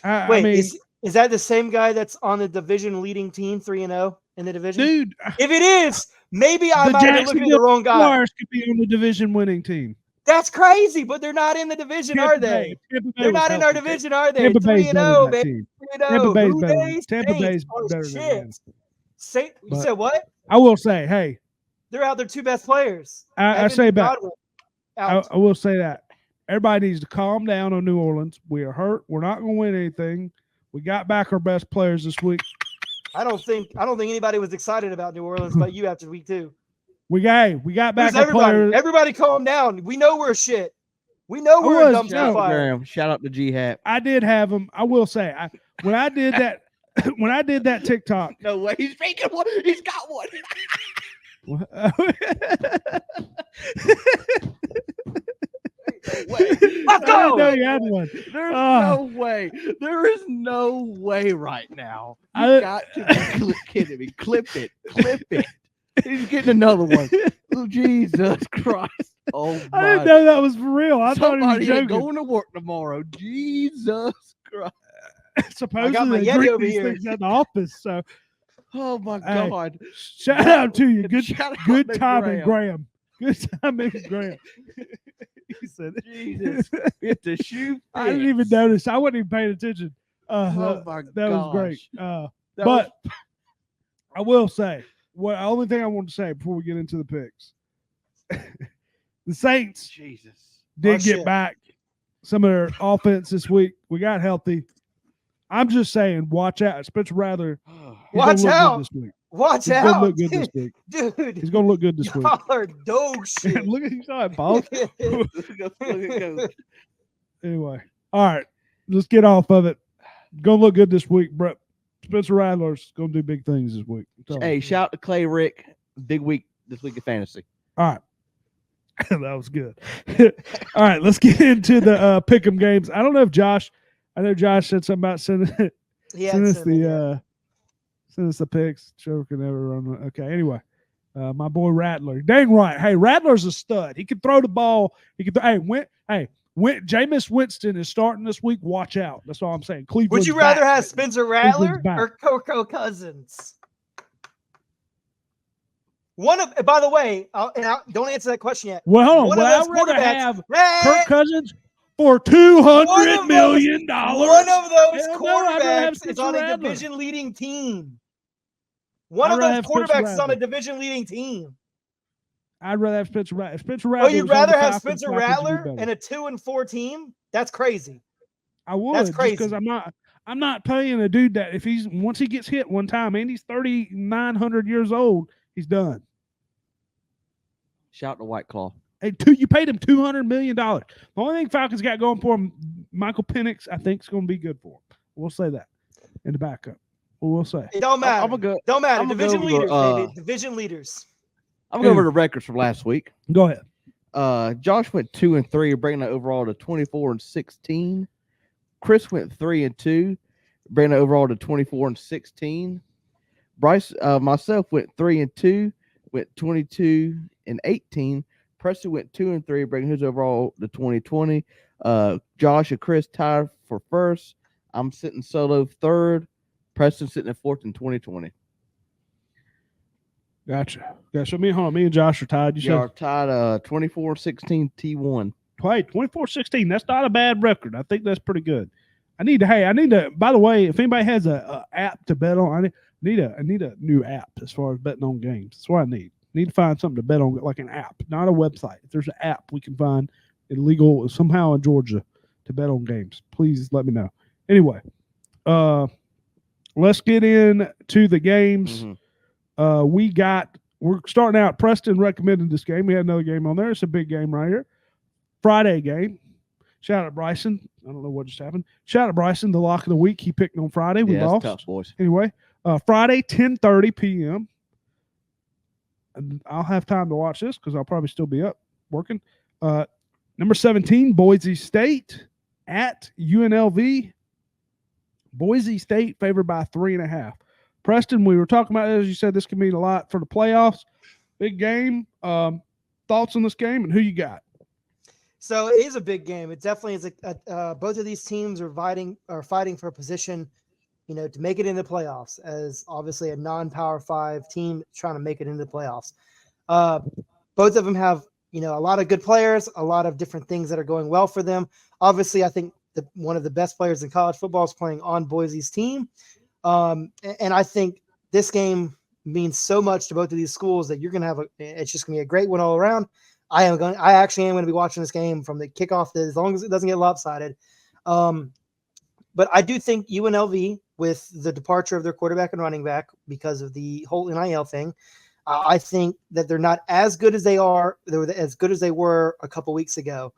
Is that the same guy that's on the division leading team, 3-0 in the division? Dude, if it is, maybe I might have looked at the wrong guy. Jaguars could be on the division winning team. That's crazy, but they're not in the division, are they? They're not in our division, are they? 3-0, baby. 3-0. Tampa Bay's better than them. You said what? I will say, hey, they're out their two best players. I will say that everybody needs to calm down on New Orleans. We are hurt. We're not going to win anything. We got back our best players this week. I don't think anybody was excited about New Orleans, but you after week 2. We got back our players. Everybody calm down. We know we're shit. We know we're a dumpster fire. Shout out to G-Hat. I did have him. I will say, when I did that TikTok. No way. He's making one. He's got one. Let's go. I you had one. There's no way. There is no way right now. You got to be kidding me. Clip it. He's getting another one. Oh, Jesus Christ. Oh, my. I didn't know that was for real. I thought he was joking. Going to work tomorrow. Jesus Christ. Supposedly they drink these things at the office. So, oh my God! Shout out to you. Good timing, Graham. Good timing, Graham. He said, "Jesus, get the shoe." I didn't even notice. I wasn't even paying attention. Oh my God, that was great. But I will say, the only thing I want to say before we get into the picks, the Saints, did get back some of their offense this week. We got healthy. I'm just saying, watch out. Spencer Rattler. Watch out. This week. Watch out. He's going to look good this week. Dude. He's going to look good this week. Y'all are dog shit. Look at you saw it, Paul. Anyway. All right. Let's get off of it. Going to look good this week, Brett. Spencer Rattler's going to do big things this week. Hey, shout out to Clay Rick. Big week this week of fantasy. All right. That was good. All right. Let's get into the pick'em games. I don't know if Josh – I know Josh said something about send us the picks. Trevor can never run. Okay, anyway, My boy Rattler. Dang right. Hey, Rattler's a stud. He can throw the ball. He can. Jameis Winston is starting this week. Watch out. That's all I'm saying. Cleveland's Would you rather back. have Spencer Rattler back. or Coco Cousins? By the way, don't answer that question yet. Well, hold on. One of those I'd rather quarterbacks- have Hey! Kirk Cousins for $200 One million. of those Hell no, I'd rather have quarterbacks is Spencer on a Rattler. division-leading team. One I'd of rather those have Spencer quarterbacks is on a Rattler. division-leading team. I'd rather have Spencer Rattler. If Spencer Rattler. Oh, you'd was on the rather have Falcons, Spencer Falcons would be Rattler better. and a 2-4 team? That's crazy. I would. That's crazy. Because I'm not paying a dude that if once he gets hit one time and he's 3,900 years old, he's done. Shout to White Claw. Hey, you paid him $200 million. The only thing Falcons got going for him, Michael Penix, I think is going to be good for him. We'll say that in the backup. We'll say It don't matter. Don't matter. I'm gonna Division go leaders, over, baby. Division leaders. I'm going to go over the records from last week. Go ahead. Josh went 2-3, bringing the overall to 24-16. Chris went 3-2, bringing the overall to 24-16. Bryce, myself went 3-2, went 22-18. Preston went 2-3, bringing his overall to 2020. Josh and Chris tied for first. I'm sitting solo third. Preston sitting at fourth in 2020. Gotcha. Me and Josh are tied. You are tied 24-16 T1. Hey, 24-16. That's not a bad record. I think that's pretty good. I need to. By the way, if anybody has a app to bet on, I need a new app as far as betting on games. That's what I need. Need to find something to bet on, like an app, not a website. If there's an app we can find illegal somehow in Georgia to bet on games, please let me know. Anyway, let's get into the games. We're starting out. Preston recommended this game. We had another game on there. It's a big game right here. Friday game. Shout out Bryson. I don't know what just happened. Shout out Bryson, the lock of the week. He picked on Friday. We lost. Tough, boys. Anyway, Friday, 10:30 p.m. I'll have time to watch this because I'll probably still be up working. Number 17, Boise State at UNLV. Boise State favored by 3.5. Preston, we were talking about, as you said, this could mean a lot for the playoffs. Big game. Thoughts on this game and who you got? So it is a big game. It definitely is. Both of these teams are fighting for a position, to make it into the playoffs. As obviously a non-Power 5 team trying to make it into the playoffs. Both of them have a lot of good players, a lot of different things that are going well for them. Obviously, I think one of the best players in college football is playing on Boise's team, and I think this game means so much to both of these schools that you're going to have it's just going to be a great one all around. I actually am going to be watching this game from the kickoff as long as it doesn't get lopsided. But I do think UNLV, with the departure of their quarterback and running back because of the whole NIL thing, I think that they're not as good as they are. They were as good as they were a couple weeks ago.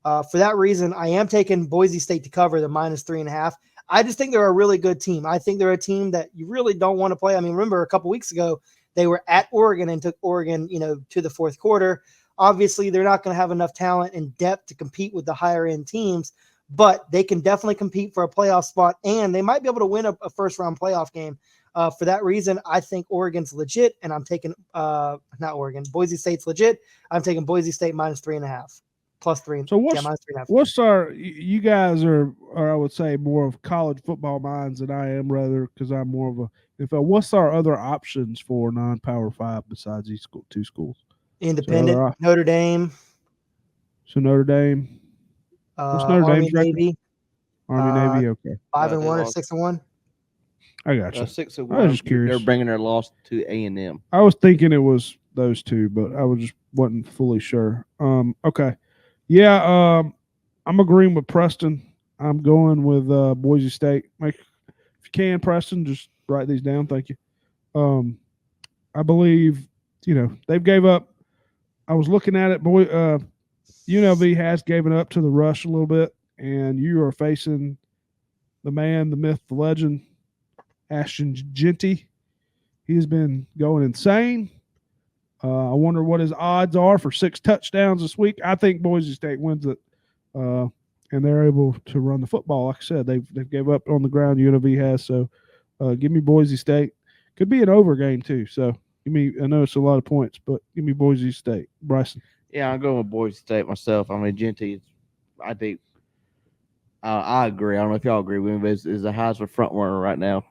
For that reason, I am taking Boise State to cover the -3.5. I just think they're a really good team. I think they're a team that you really don't want to play. I mean, remember a couple weeks ago, they were at Oregon and took Oregon, to the fourth quarter. Obviously, they're not going to have enough talent and depth to compete with the higher end teams, but they can definitely compete for a playoff spot, and they might be able to win a first round playoff game. For that reason, I think Oregon's legit, and I'm taking not Oregon. Boise State's legit. I'm taking Boise State -3.5, +3. So -3.5. what's our? You guys are I would say more of college football minds than I am, rather, because I'm more of a. What's our other options for non-Power 5 besides these two schools? Independent, Notre Dame. So Notre Dame. What's Notre Army, Dame's record? Navy. Army, Navy. Okay. 5-1 or 6-1. I got you. 6-1. I was just curious. They're bringing their loss to A&M. I was thinking it was those two, but I wasn't fully sure. Okay. Yeah. I'm agreeing with Preston. I'm going with Boise State. If you can, Preston, just write these down. Thank you. I believe they've gave up. I was looking at it. UNLV has given up to the rush a little bit, and you are facing the man, the myth, the legend, Ashton Genty. He's been going insane. I wonder what his odds are for 6 touchdowns this week. I think Boise State wins it, and they're able to run the football. Like I said, they've gave up on the ground. UNLV has, so give me Boise State. Could be an over game too. So I know it's a lot of points, but give me Boise State. Bryson. Yeah, I'm going with Boise State myself. I mean, Genty, I think I agree. I don't know if y'all agree with me, but is the Heisman front runner right now.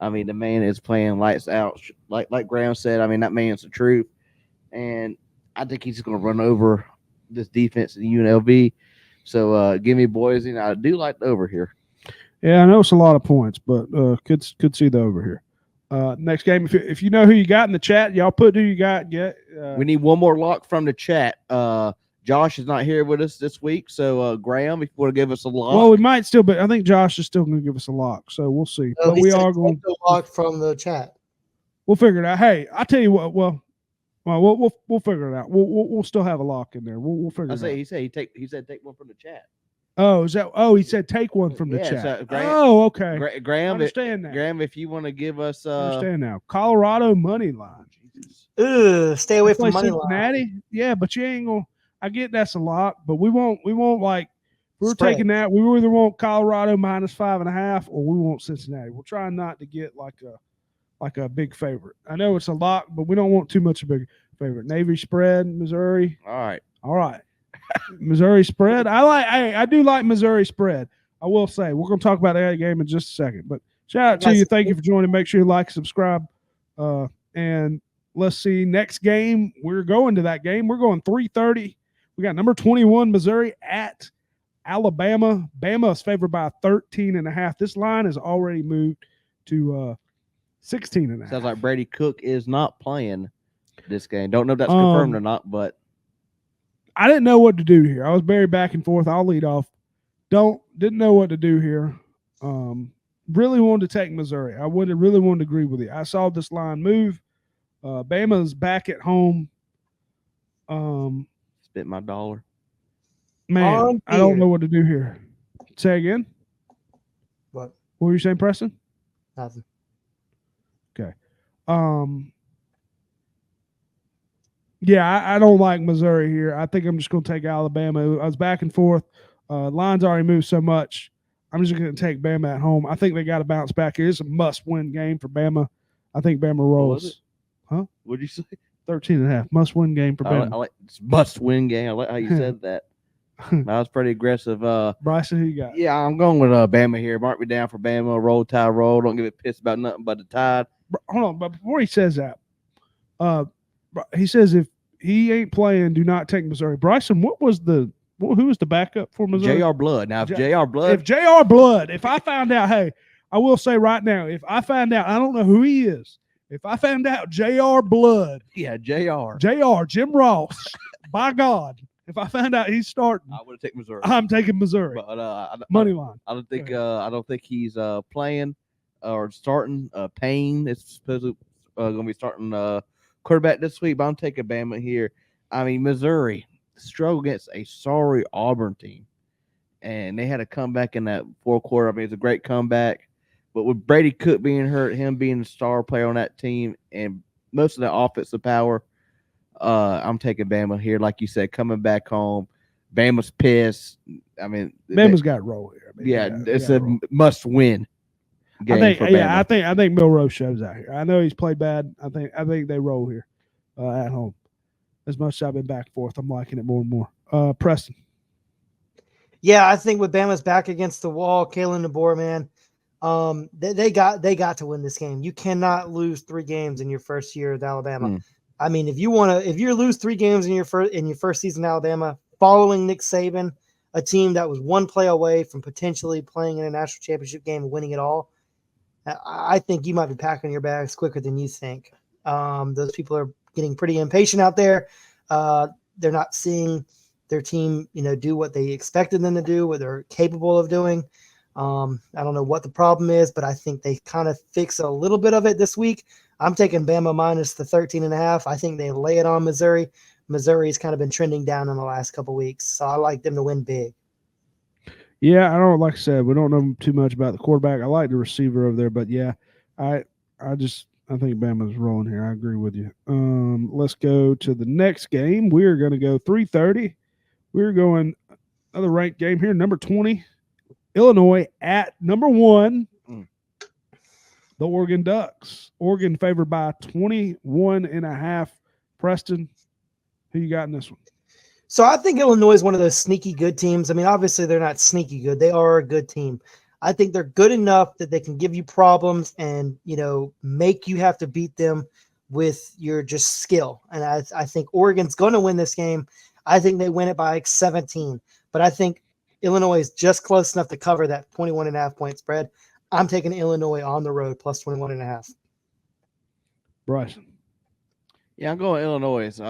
I mean, the man is playing lights out. Like Graham said, I mean, that man's the truth. And I think he's going to run over this defense in UNLV. So give me Boise. And I do like the over here. Yeah, I know it's a lot of points, but could see the over here. Next game, if you know who you got in the chat, y'all put who you got. We need one more lock from the chat. Josh is not here with us this week, so Graham, if you want to give us a lock. Well, we might still, but I think Josh is still going to give us a lock, so we'll see. Oh, but we are going to lock from the chat. We'll figure it out. Hey, I tell you what. Well, we'll figure it out. We'll still have a lock in there. We'll figure it out. He said take one from the chat. Oh, is that? Oh, he said take one from the chat. So Graham, okay. Graham, I understand that. Graham, if you want to give us, I understand now. Colorado money line. Jesus. Ugh, stay away from money Cincinnati. line. Yeah, but you ain't gonna. I get that's a lot, but we won't like. We're Spread. taking that. We either want Colorado -5.5, or we want Cincinnati. We're trying not to get like a big favorite. I know it's a lot, but we don't want too much of a big favorite. Navy spread, Missouri. All right. Missouri spread. I do like Missouri spread. I will say we're going to talk about that game in just a second. But shout out to you. Thank you for joining. Make sure you like, subscribe, and let's see. Next game, we're going to that game. We're going 3:30. We got number 21 Missouri at Alabama. Bama is favored by 13.5. This line has already moved to 16.5. Sounds like Brady Cook is not playing this game. Don't know if that's confirmed or not, but I didn't know what to do here. I was very back and forth. I'll lead off. Didn't know what to do here. Really wanted to take Missouri. I really wanted to agree with you. I saw this line move. Bama's back at home. spit my dollar. Man, I don't know what to do here. Say again. What were you saying, Preston? Nothing. Okay. Yeah, I don't like Missouri here. I think I'm just going to take Alabama. I was back and forth. Lines already moved so much. I'm just going to take Bama at home. I think they got to bounce back here. It's a must-win game for Bama. I think Bama rolls. Huh? What'd you say? 13.5. Must-win game for Bama. I like must-win game. I like how you said that. That was pretty aggressive. Bryson, who you got? Yeah, I'm going with Bama here. Mark me down for Bama. Roll, Tide, roll. Don't give it pissed about nothing but the Tide. Hold on, but before he says that, he says if he ain't playing, do not take Missouri. Bryson, who was the backup for Missouri? J.R. Blood. Now, if J.R. Blood. If J.R. Blood, if I found out, hey, I will say right now, if I found out, I don't know who he is. If I found out J.R. Blood. Yeah, J.R. Jim Ross, by God. If I found out he's starting, I would take Missouri. I'm taking Missouri. But money line. I don't think he's playing or starting. Payne is supposedly going to be starting quarterback this week. But I'm taking Bama here. I mean, Missouri struggled against a sorry Auburn team, and they had a comeback in that fourth quarter. I mean, it's a great comeback. But with Brady Cook being hurt, him being the star player on that team, and most of the offensive power. I'm taking Bama here, like you said, coming back home. Bama's pissed. I mean, Bama's got to roll here. I mean, it's a must-win game for Bama. Yeah, I think Milrose shows out here. I know he's played bad. I think they roll here at home. As much as I've been back and forth, I'm liking it more and more. Preston. Yeah, I think with Bama's back against the wall, Kalen DeBoer, man, they got to win this game. You cannot lose 3 games in your first year at Alabama. I mean, if you lose 3 games in your first season in Alabama, following Nick Saban, a team that was 1 play away from potentially playing in a national championship game and winning it all, I think you might be packing your bags quicker than you think. Those people are getting pretty impatient out there. They're not seeing their team, do what they expected them to do, what they're capable of doing. I don't know what the problem is, but I think they kind of fix a little bit of it this week. I'm taking Bama minus the 13.5. I think they lay it on Missouri. Missouri's kind of been trending down in the last couple weeks, so I like them to win big. Yeah, like I said, we don't know too much about the quarterback. I like the receiver over there, but yeah, I think Bama's rolling here. I agree with you. Let's go to the next game. We're going to go 3:30. We're going another ranked game here, number 20, Illinois at number 1. the Oregon Ducks. Oregon favored by 21.5. Preston, who you got in this one? So I think Illinois is one of those sneaky good teams. I mean, obviously they're not sneaky good. They are a good team. I think they're good enough that they can give you problems and, make you have to beat them with your just skill. And I think Oregon's going to win this game. I think they win it by like 17. But I think Illinois is just close enough to cover that 21.5 point spread. I'm taking Illinois on the road plus 21.5. Bryson. Yeah, I'm going Illinois.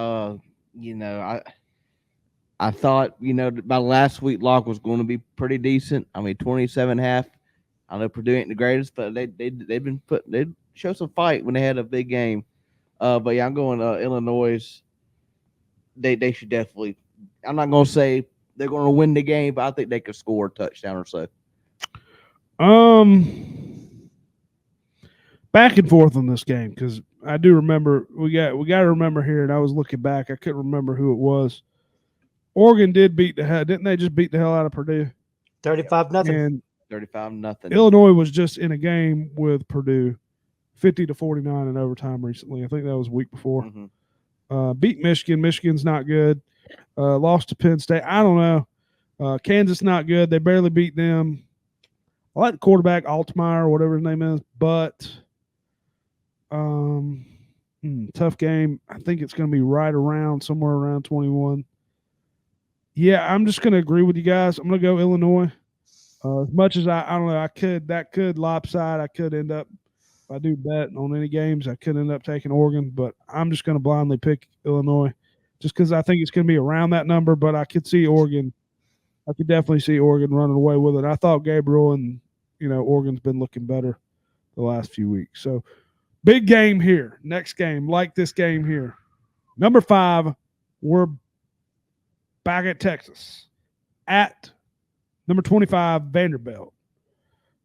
I thought, my last week lock was going to be pretty decent. I mean, 27.5. I know Purdue ain't the greatest, but they show some fight when they had a big game. But yeah, I'm going Illinois. They should definitely. I'm not going to say they're going to win the game, but I think they could score a touchdown or so. Back and forth on this game because I do remember we got to remember here, and I was looking back. I couldn't remember who it was. Oregon did beat the hell, didn't they? Just beat the hell out of Purdue, 35-0. and 35-0. Illinois was just in a game with Purdue, 50-49 in overtime recently. I think that was a week before. Mm-hmm. Beat Michigan. Michigan's not good. Lost to Penn State. I don't know. Kansas not good. They barely beat them. I like the quarterback Altmaier or whatever his name is, but tough game. I think it's going to be somewhere around 21. Yeah, I'm just going to agree with you guys. I'm going to go Illinois. As much as I don't know, that could lopside. I could end up, if I do bet on any games, I could end up taking Oregon, but I'm just going to blindly pick Illinois just because I think it's going to be around that number, but I could see Oregon. I could definitely see Oregon running away with it. I thought Gabriel and, Oregon's been looking better the last few weeks. So, big game here. Next game, like this game here. Number 5, we're back at Texas at number 25, Vanderbilt.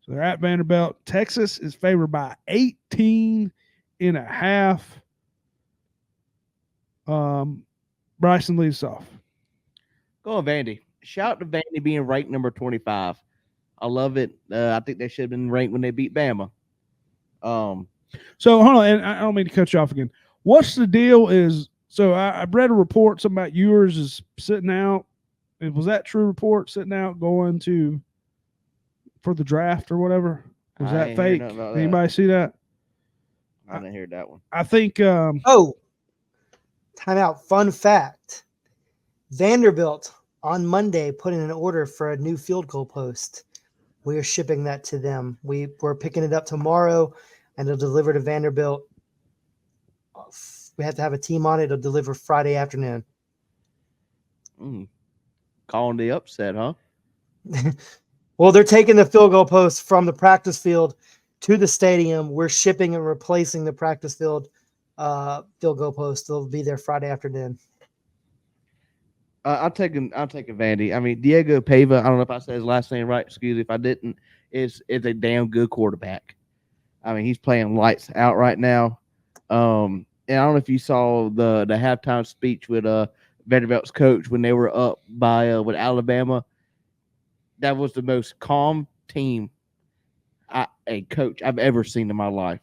So they're at Vanderbilt. Texas is favored by 18.5. Bryson leads off. Go on, Vandy. Shout out to Vandy being ranked number 25. I love it. I think they should have been ranked when they beat Bama. So hold on, and I don't mean to cut you off again. What's the deal is, so I read a report, something about Ewers is sitting out. And was that true report, sitting out going for the draft or whatever? Was that fake? Anybody see that? I didn't hear that one. I think Timeout. Fun fact. Vanderbilt on Monday put in an order for a new field goal post. We are shipping that to them. We're picking it up tomorrow, and it'll deliver to Vanderbilt. We have to have a team on it. It'll deliver Friday afternoon. Calling the upset, huh? Well, they're taking the field goal post from the practice field to the stadium. We're shipping and replacing the practice field field goal post. They'll be there Friday afternoon. I'll take Vandy. I mean, Diego Pava, I don't know if I said his last name right. Excuse me if I didn't. Is a damn good quarterback. I mean, he's playing lights out right now. And I don't know if you saw the halftime speech with Vanderbilt's coach when they were up by with Alabama. That was the most calm team a coach I've ever seen in my life.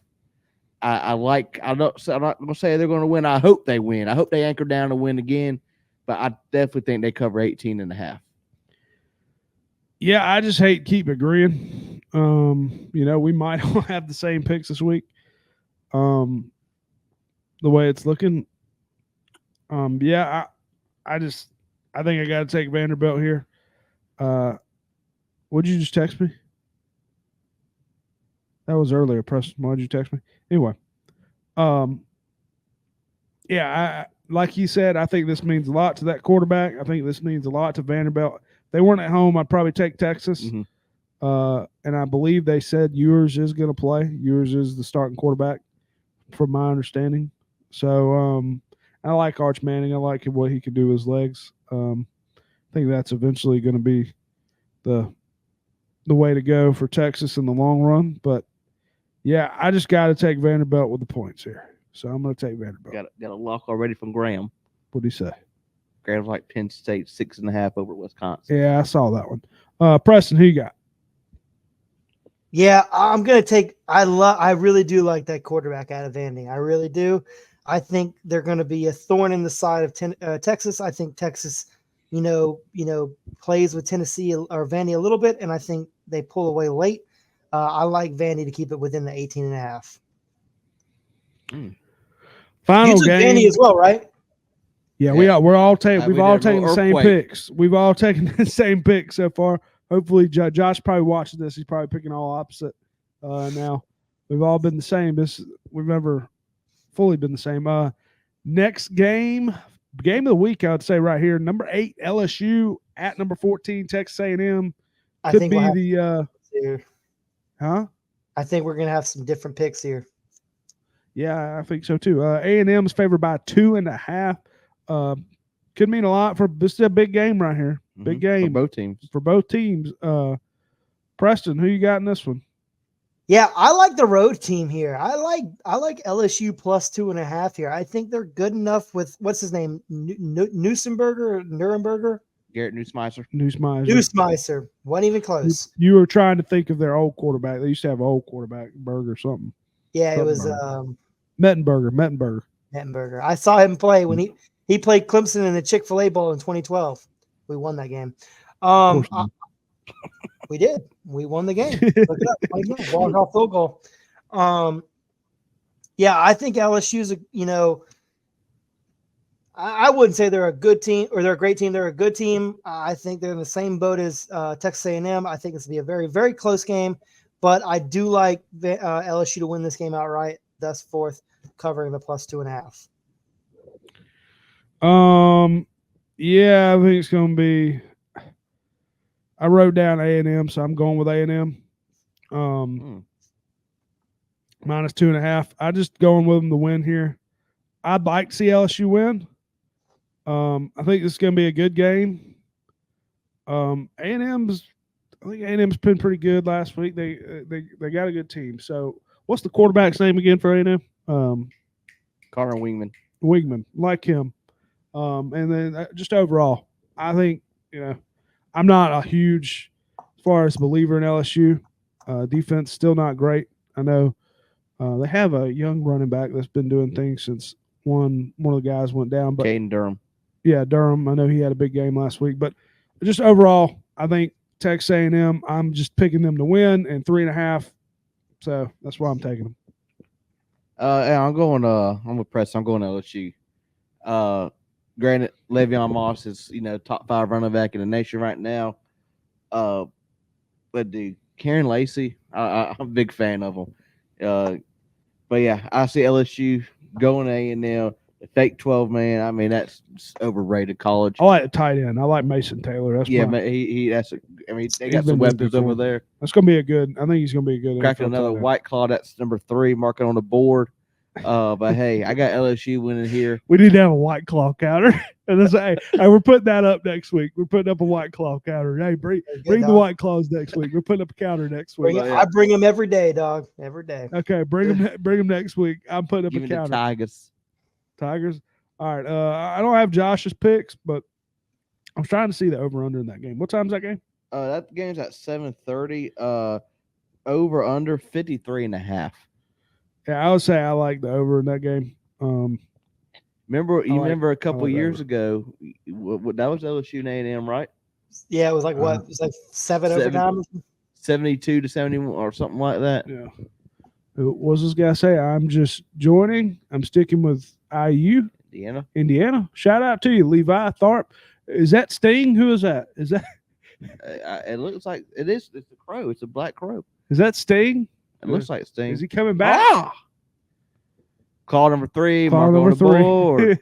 I'm not going to say they're going to win. I hope they win. I hope they anchor down and win again. But I definitely think they cover 18.5. Yeah, I just hate keep agreeing. We might all have the same picks this week. The way it's looking. I think I got to take Vanderbilt here. Would you just text me? That was earlier, Preston. Why'd you text me? Anyway. Like you said, I think this means a lot to that quarterback. I think this means a lot to Vanderbilt. If they weren't at home, I'd probably take Texas. Mm-hmm. And I believe they said Ewers is going to play. Ewers is the starting quarterback, from my understanding. So I like Arch Manning. I like what he can do with his legs. I think that's eventually going to be the way to go for Texas in the long run. But, yeah, I just got to take Vanderbilt with the points here. So I'm going to take Vanderbilt. Got a lock already from Graham. What did he say? Graham's like Penn State 6.5 over Wisconsin. Yeah, I saw that one. Preston, who you got? Yeah, I'm gonna take. I really do like that quarterback out of Vandy. I really do. I think they're going to be a thorn in the side of Texas. I think Texas, plays with Tennessee or Vandy a little bit, and I think they pull away late. I like Vandy to keep it within the 18.5. Final You took game. Vandy as well, right? Yeah, Yeah. we've all taken the same Earthquake. picks. We've all taken the same picks so far. Hopefully, Josh probably watches this. He's probably picking all opposite. Now we've all been the same. We've never fully been the same. Next game of the week, I would say right here, number 8 LSU at number 14 Texas A&M. I Could think be we'll have the here. huh? I think we're going to have some different picks here. Yeah, I think so too. A&M is favored by 2.5. Could mean a lot for this is a big game right here. Big game for both teams. Preston, who you got in this one? Yeah, I like the road team here. I like LSU plus 2.5 here. I think they're good enough with what's his name, Nuremberger. Garrett Nussmeister. Nussmeister. Wasn't even close. You were trying to think of their old quarterback. They used to have an old quarterback, Berger or something. Yeah, it was Mettenberger. I saw him play when he played Clemson in the Chick-fil-A Bowl in 2012. We won that game. We did. We won the game. Look it up. Walk-off field goal. Yeah, I think LSU's I wouldn't say they're a good team or they're a great team. They're a good team. I think they're in the same boat as Texas A&M. I think it's going to be a very, very close game, but I do like LSU to win this game outright, thus fourth, covering the plus 2.5. Yeah, I think it's going to be. I wrote down A&M, so I'm going with A&M. Minus 2.5. I just going with them to win here. I'd like to see LSU win. I think this is going to be a good game. I think A&M's been pretty good last week. They got a good team. So, what's the quarterback's name again for A&M? Connor Wingman. Like him. And then just overall, I think I'm not a huge, as far as believer in LSU. Defense still not great. I know they have a young running back that's been doing things since one of the guys went down. But Caden Durham. Yeah, Durham. I know he had a big game last week. But just overall, I think Texas A&M, I'm just picking them to win and 3.5. So that's why I'm taking them. I'm going. I'm with Preston. I'm going LSU. Granted, Le'Veon Moss is top 5 running back in the nation right now. But dude, Karen Lacey, I'm a big fan of him. But yeah, I see LSU going A&M. The fake 12 man. I mean, that's overrated college. I like the tight end. I like Mason Taylor. That's but they got some weapons over there. That's gonna be a good. I think he's gonna be a good. Cracking another White Claw. That's number 3, marking on the board. But hey, I got LSU winning here. We need to have a White Claw counter. And hey, we're putting that up next week. We're putting up a White Claw counter. Hey, bring the White Claws next week. We're putting up a counter next week. I bring them every day, dog. Every day. Okay, bring them next week. I'm putting up a counter. Tigers. All right. I don't have Josh's picks, but I'm trying to see the over/under in that game. What time's that game? That game's at 7:30. Over under 53.5. Yeah, I would say I like the over in that game. Remember a couple years ago, that was LSU and A&M, right? Yeah, it was like what? It was like 7 overtime. 72-71 or something like that. Yeah. What was this guy say? I'm just joining. I'm sticking with IU. Indiana. Shout out to you, Levi Tharp. Is that Sting? Who is that? Is that? It looks like it is. It's a crow. It's a black crow. Is that Sting? It looks like Sting. Is he coming back? Call number 3. Mark on the board.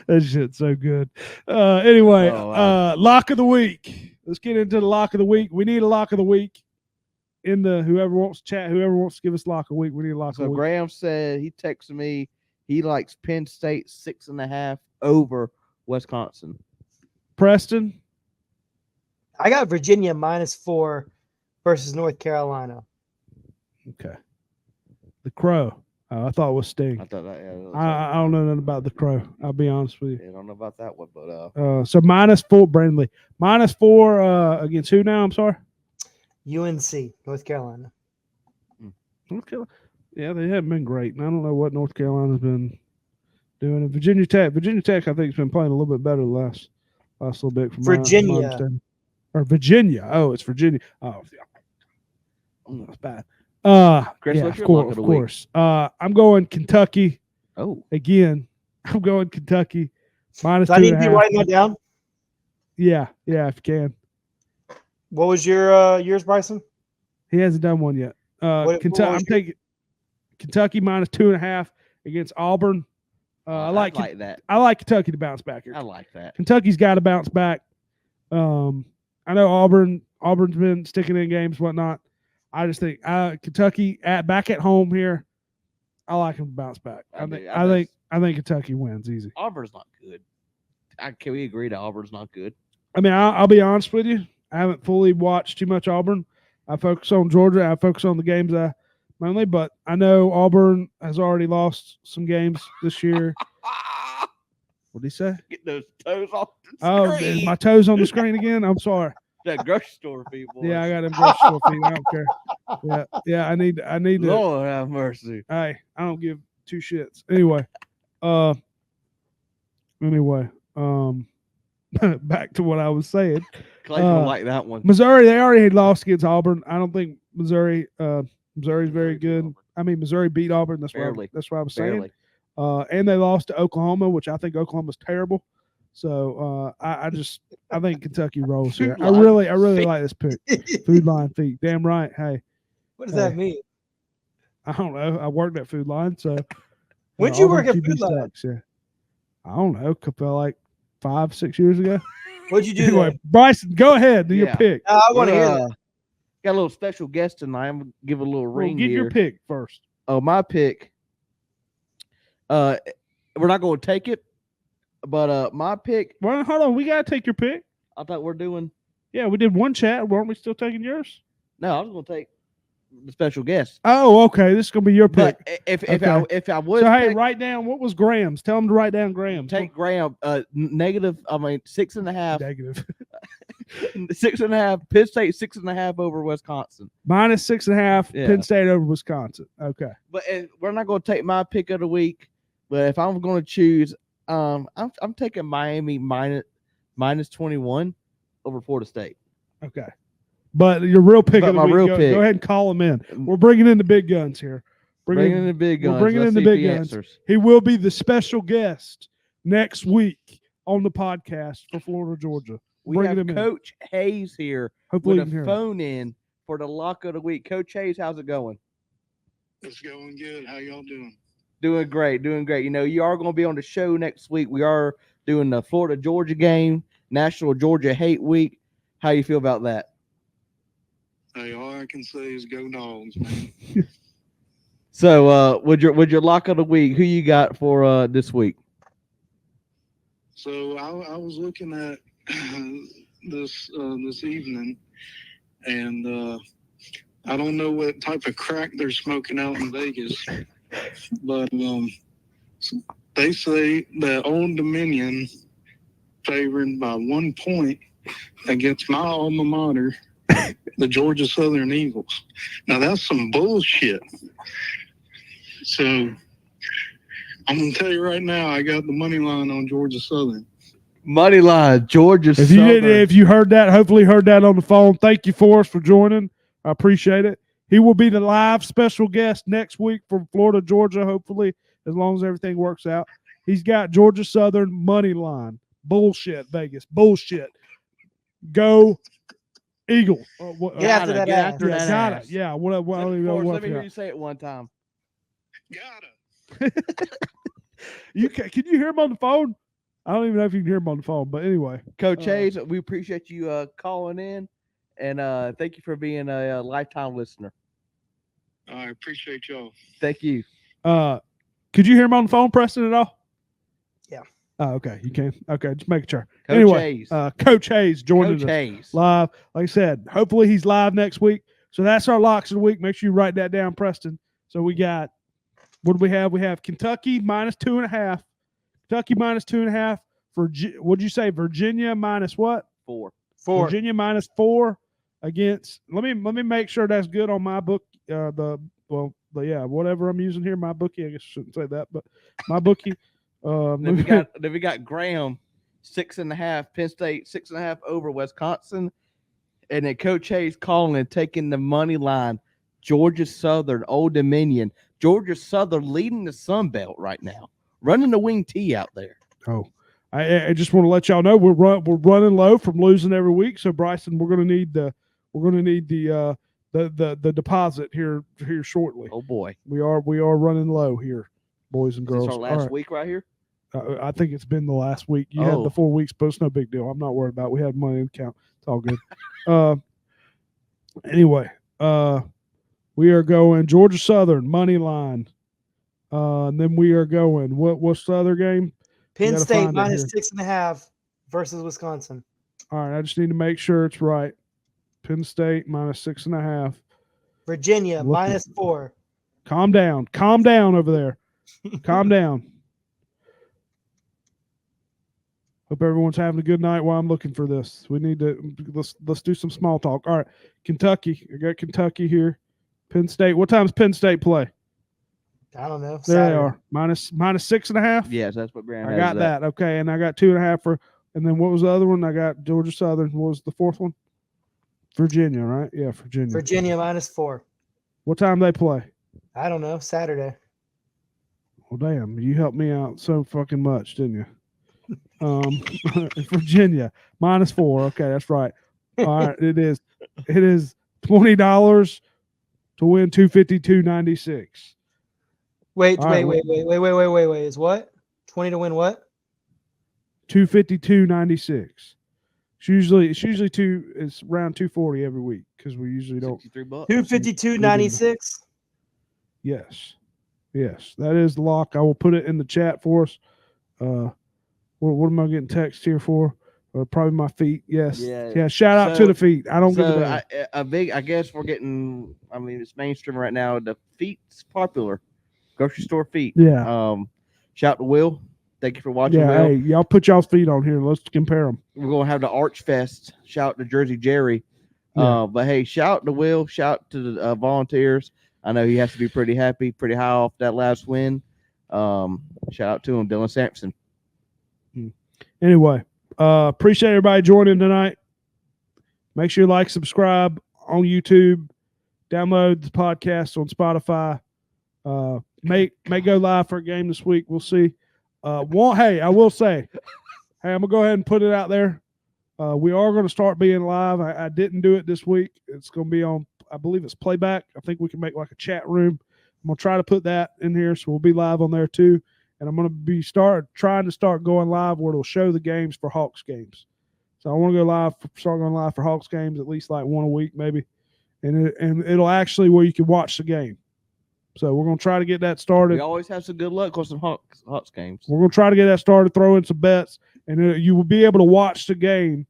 That shit's so good. Anyway, lock of the week. Let's get into the lock of the week. We need a lock of the week. In the whoever wants to chat, whoever wants to give us lock of the week, we need a lock of the week. So Graham said he texted me. He likes Penn State 6.5 over Wisconsin. Preston, I got Virginia -4 versus North Carolina. Okay. The Crow. I thought it was Sting. I thought that. Yeah, I don't know nothing about the Crow. I'll be honest with you. I don't know about that one, but so -4, Brindley. -4 against who now? I'm sorry. UNC, North Carolina. North Carolina, yeah, they haven't been great. And I don't know what North Carolina's been doing. And Virginia Tech, I think, has been playing a little bit better the last little bit. From Virginia. my understanding. Or Virginia. Oh, it's Virginia. Oh, that's bad. Chris, yeah, what's of your lock course, of the of week? course. I'm going Kentucky Oh, again. I'm going Kentucky minus Do I need to be 2.5. writing that down? Yeah, if you can. What was your yours, Bryson? He hasn't done one yet. What Kentucky. was I'm taking Kentucky minus 2.5 against Auburn. I like that. I like Kentucky to bounce back here. I like that. Kentucky's got to bounce back. I know Auburn's been sticking in games, whatnot. I just think Kentucky back at home here. I like them to bounce back. I think Kentucky wins easy. Auburn's not good. Can we agree that Auburn's not good? I mean, I'll be honest with you. I haven't fully watched too much Auburn. I focus on Georgia. I focus on the games mainly, but I know Auburn has already lost some games this year. What did he say? Get those toes off the Oh, screen. is my toes on the screen again? I'm sorry. That grocery store people. Yeah, I got them grocery store feet. I don't care. Yeah. I need to. Lord have mercy. Hey, I don't give two shits. Anyway, back to what I was saying. Clayton will like that one. Missouri, they already had lost against Auburn. I don't think Missouri's very good. I mean, Missouri beat Auburn. That's what I was saying. And they lost to Oklahoma, which I think Oklahoma's terrible. So I think Kentucky rolls here. I really like this pick. Food Line feet. Damn right. Hey, What does that mean? I don't know. I worked at Food Line, so When'd you work at Food Line? Yeah. I don't know. Like 5-6 years ago. What'd you do? Anyway, Bryson, go ahead. Do your pick. I want to hear that. Got a little special guest tonight. I'm gonna give a little ring Get here. your pick first. Oh, my pick. We're not going to take it, but my pick. Well, hold on. We gotta take your pick. I thought we're doing. Yeah, we did one chat. Weren't we still taking yours? No, I was going to take the special guest. Oh, okay. This is gonna be your pick. But if I So was, hey, write down what was Graham's. Tell him to write down Graham's. take Graham. Negative. I mean 6.5. Negative. 6.5. Penn State 6.5 over Wisconsin. Minus 6.5. Yeah. Penn State over Wisconsin. Okay. But we're not going to take my pick of the week. But if I'm going to choose, I'm taking Miami minus 21 over Florida State. Okay. But your real pick of the my week. real Go pick. ahead and call him in. We're bringing in the big guns here. Bringing in the big guns. We're bringing in Let's the see if big he guns. answers. He will be the special guest next week on the podcast for Florida, Georgia. We Bringing have him Coach Hayes here Hopefully with you can hear a him. phone in for the lock of the week. Coach Hayes, how's it going? It's going good. How y'all doing? Doing great. You know, you are going to be on the show next week. We are doing the Florida-Georgia game, National Georgia Hate Week. How you feel about that? Hey, all I can say is go Dogs, man. So, with your lock of the week, who you got for this week? So I was looking at this evening, and I don't know what type of crack they're smoking out in Vegas, but they say that Old Dominion favored by 1 point against my alma mater, the Georgia Southern Eagles. Now that's some bullshit. So I'm gonna tell you right now, I got the money line on Georgia Southern. Money line, Georgia If Southern. if you heard that, hopefully heard that on the phone. Thank you, Forrest, for joining. I appreciate it. He will be the live special guest next week from Florida, Georgia, hopefully, as long as everything works out. He's got Georgia Southern money line. Bullshit, Vegas. Bullshit. Go Eagles. Get after that ass. Got it. Yeah. I don't even know Forrest, what let me I hear forgot. you say it one time. Got it. Can you hear him on the phone? I don't even know if you can hear him on the phone, but anyway. Coach Hayes, we appreciate you calling in, and thank you for being a lifetime listener. I appreciate y'all. Thank you. Could you hear him on the phone, Preston, at all? Yeah. Oh, okay. You can. Okay, just making sure. Coach Anyway, Hayes. Coach Hayes joining Coach us Hayes. live. Like I said, hopefully he's live next week. So that's our locks of the week. Make sure you write that down, Preston. So we got, what do we have? We have Kentucky minus 2.5. Kentucky minus 2.5. What did you say? Virginia minus what? 4. Virginia minus 4 against. Let me make sure that's good on my book. The well, but yeah, whatever I'm using here, my bookie. I guess I shouldn't say that, but my bookie. Then we got Graham 6.5, Penn State 6.5 over Wisconsin, and then Coach Hayes calling and taking the money line. Georgia Southern, Old Dominion. Georgia Southern leading the Sun Belt right now, running the wing T out there. Oh, I just want to let y'all know we're running low from losing every week. So Bryson, we're gonna need the deposit here shortly. Oh boy, we are running low here, boys and girls. Is this our last week right here? I think it's been the last week. You had the 4 weeks, but it's no big deal. I'm not worried about it. We had money in account. It's all good. Anyway, we are going Georgia Southern money line. And then we are going what's the other game? Penn State -6.5 versus Wisconsin. All right, I just need to make sure it's right. Penn State -6.5. Virginia -4. Calm down over there. Calm down. Hope everyone's having a good night while I'm looking for this. We need to let's do some small talk. All right, Kentucky. I got Kentucky here. Penn State. What time does Penn State play? I don't know. There they are. -6.5. Yes, that's what Graham. I got that. Okay, and I got 2.5 for. And then what was the other one? I got Georgia Southern. What was the fourth one? Virginia, right? Yeah, Virginia. Virginia -4. What time do they play? I don't know. Saturday. Well, damn, you helped me out so fucking much, didn't you? Virginia -4. Okay, that's right. All right, it is $20 to win $252.96. Wait. Is what? 20 to win what? $252.96. It's usually two. It's around $240 every week because we usually don't. $63. $252.96. Yes, that is the lock. I will put it in the chat for us. What am I getting text here for? Probably my feet. Yes. Yeah. Shout out to the feet. I don't give a damn. I guess we're getting. I mean, it's mainstream right now. The feet's popular. Grocery store feet. Yeah. Shout to Will. Thank you for watching. Yeah. Will. Hey, y'all put y'all's feet on here. Let's compare them. We're gonna have the Arch Fest. Shout to Jersey Jerry. Yeah. But hey, shout to Will. Shout to the volunteers. I know he has to be pretty happy, pretty high off that last win. Shout out to him, Dylan Sampson. Anyway, appreciate everybody joining tonight. Make sure you like, subscribe on YouTube, download the podcast on Spotify. May go live for a game this week. We'll see. Hey, I will say, I'm gonna go ahead and put it out there. We are going to start being live. I didn't do it this week. It's going to be on, I believe it's playback. I think we can make like a chat room. I'm going to try to put that in here, so we'll be live on there too. And I'm going to be trying to start going live where it'll show the games for Hawks games. So I want to start going live for Hawks games at least like one a week maybe. And it'll actually where you can watch the game. So we're going to try to get that started. We always have some good luck on some Hawks games. We're going to try to get that started, throw in some bets, and you will be able to watch the game.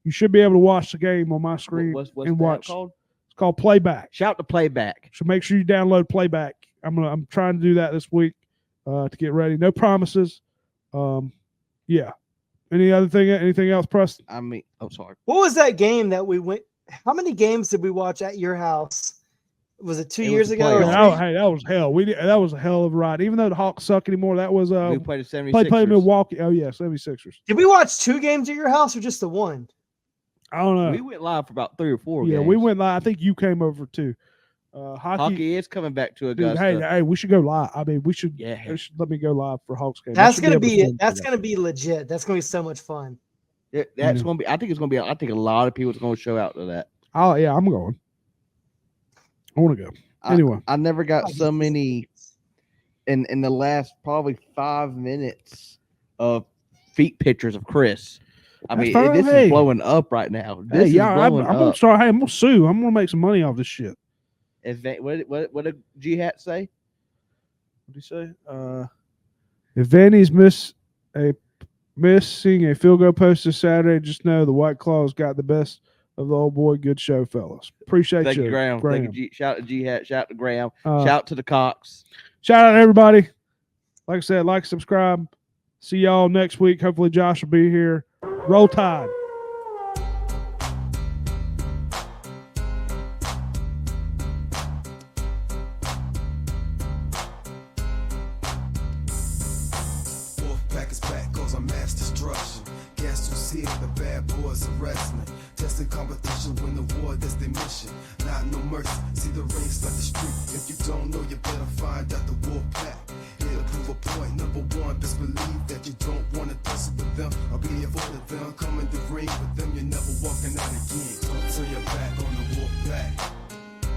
You should be able to watch the game on my screen what's and watch. Called? It's called Playback. Shout to Playback. So make sure you download Playback. I'm trying to do that this week to get ready. No promises. Yeah. Anything else, Preston? Sorry. What was that game that we went? How many games did we watch at your house? Was it 2 years ago? Hey, that was hell. That was a hell of a ride. Even though the Hawks suck anymore, that was we played the 76ers. Played Milwaukee. Oh yeah, 76ers. Did we watch 2 games at your house or just the one? I don't know. We went live for about 3 or 4 Yeah, games. we went live. I think you came over too. Hockey is coming back to Augusta. Dude, hey, we should go live. I mean, we should. Yeah. They should let me go live for Hawks game. That's gonna be legit. That's gonna be so much fun. That's gonna be. I think it's gonna be. I think a lot of people are gonna show out to that. Oh yeah, I'm going. I want to go. Anyway, I never got so many in the last probably 5 minutes of feet pictures of Chris. I mean, this is blowing up right now. I'm gonna start. Hey, I'm gonna sue. I'm gonna make some money off this shit. What did G Hat say? What did he say? If Vanny's missing a field goal post this Saturday, just know the White Claws got the best of the old boy. Good show, fellas. Appreciate Thank you, Graham. Thank you, shout to G Hat. Shout to Graham. Shout to the Cox. Shout out to everybody. Like I said, like, subscribe. See y'all next week. Hopefully Josh will be here. Roll Tide. is here, the bad boys of wrestling. Testing competition, win the war, that's their mission. Not no mercy, see the ring, start the street. If you don't know, you better find out the wolf pack. Here to prove a point, number one, best believe that you don't want to tussle with them or be involved with them. Come in the ring with them, you're never walking out again. Turn your back on the wolf pack.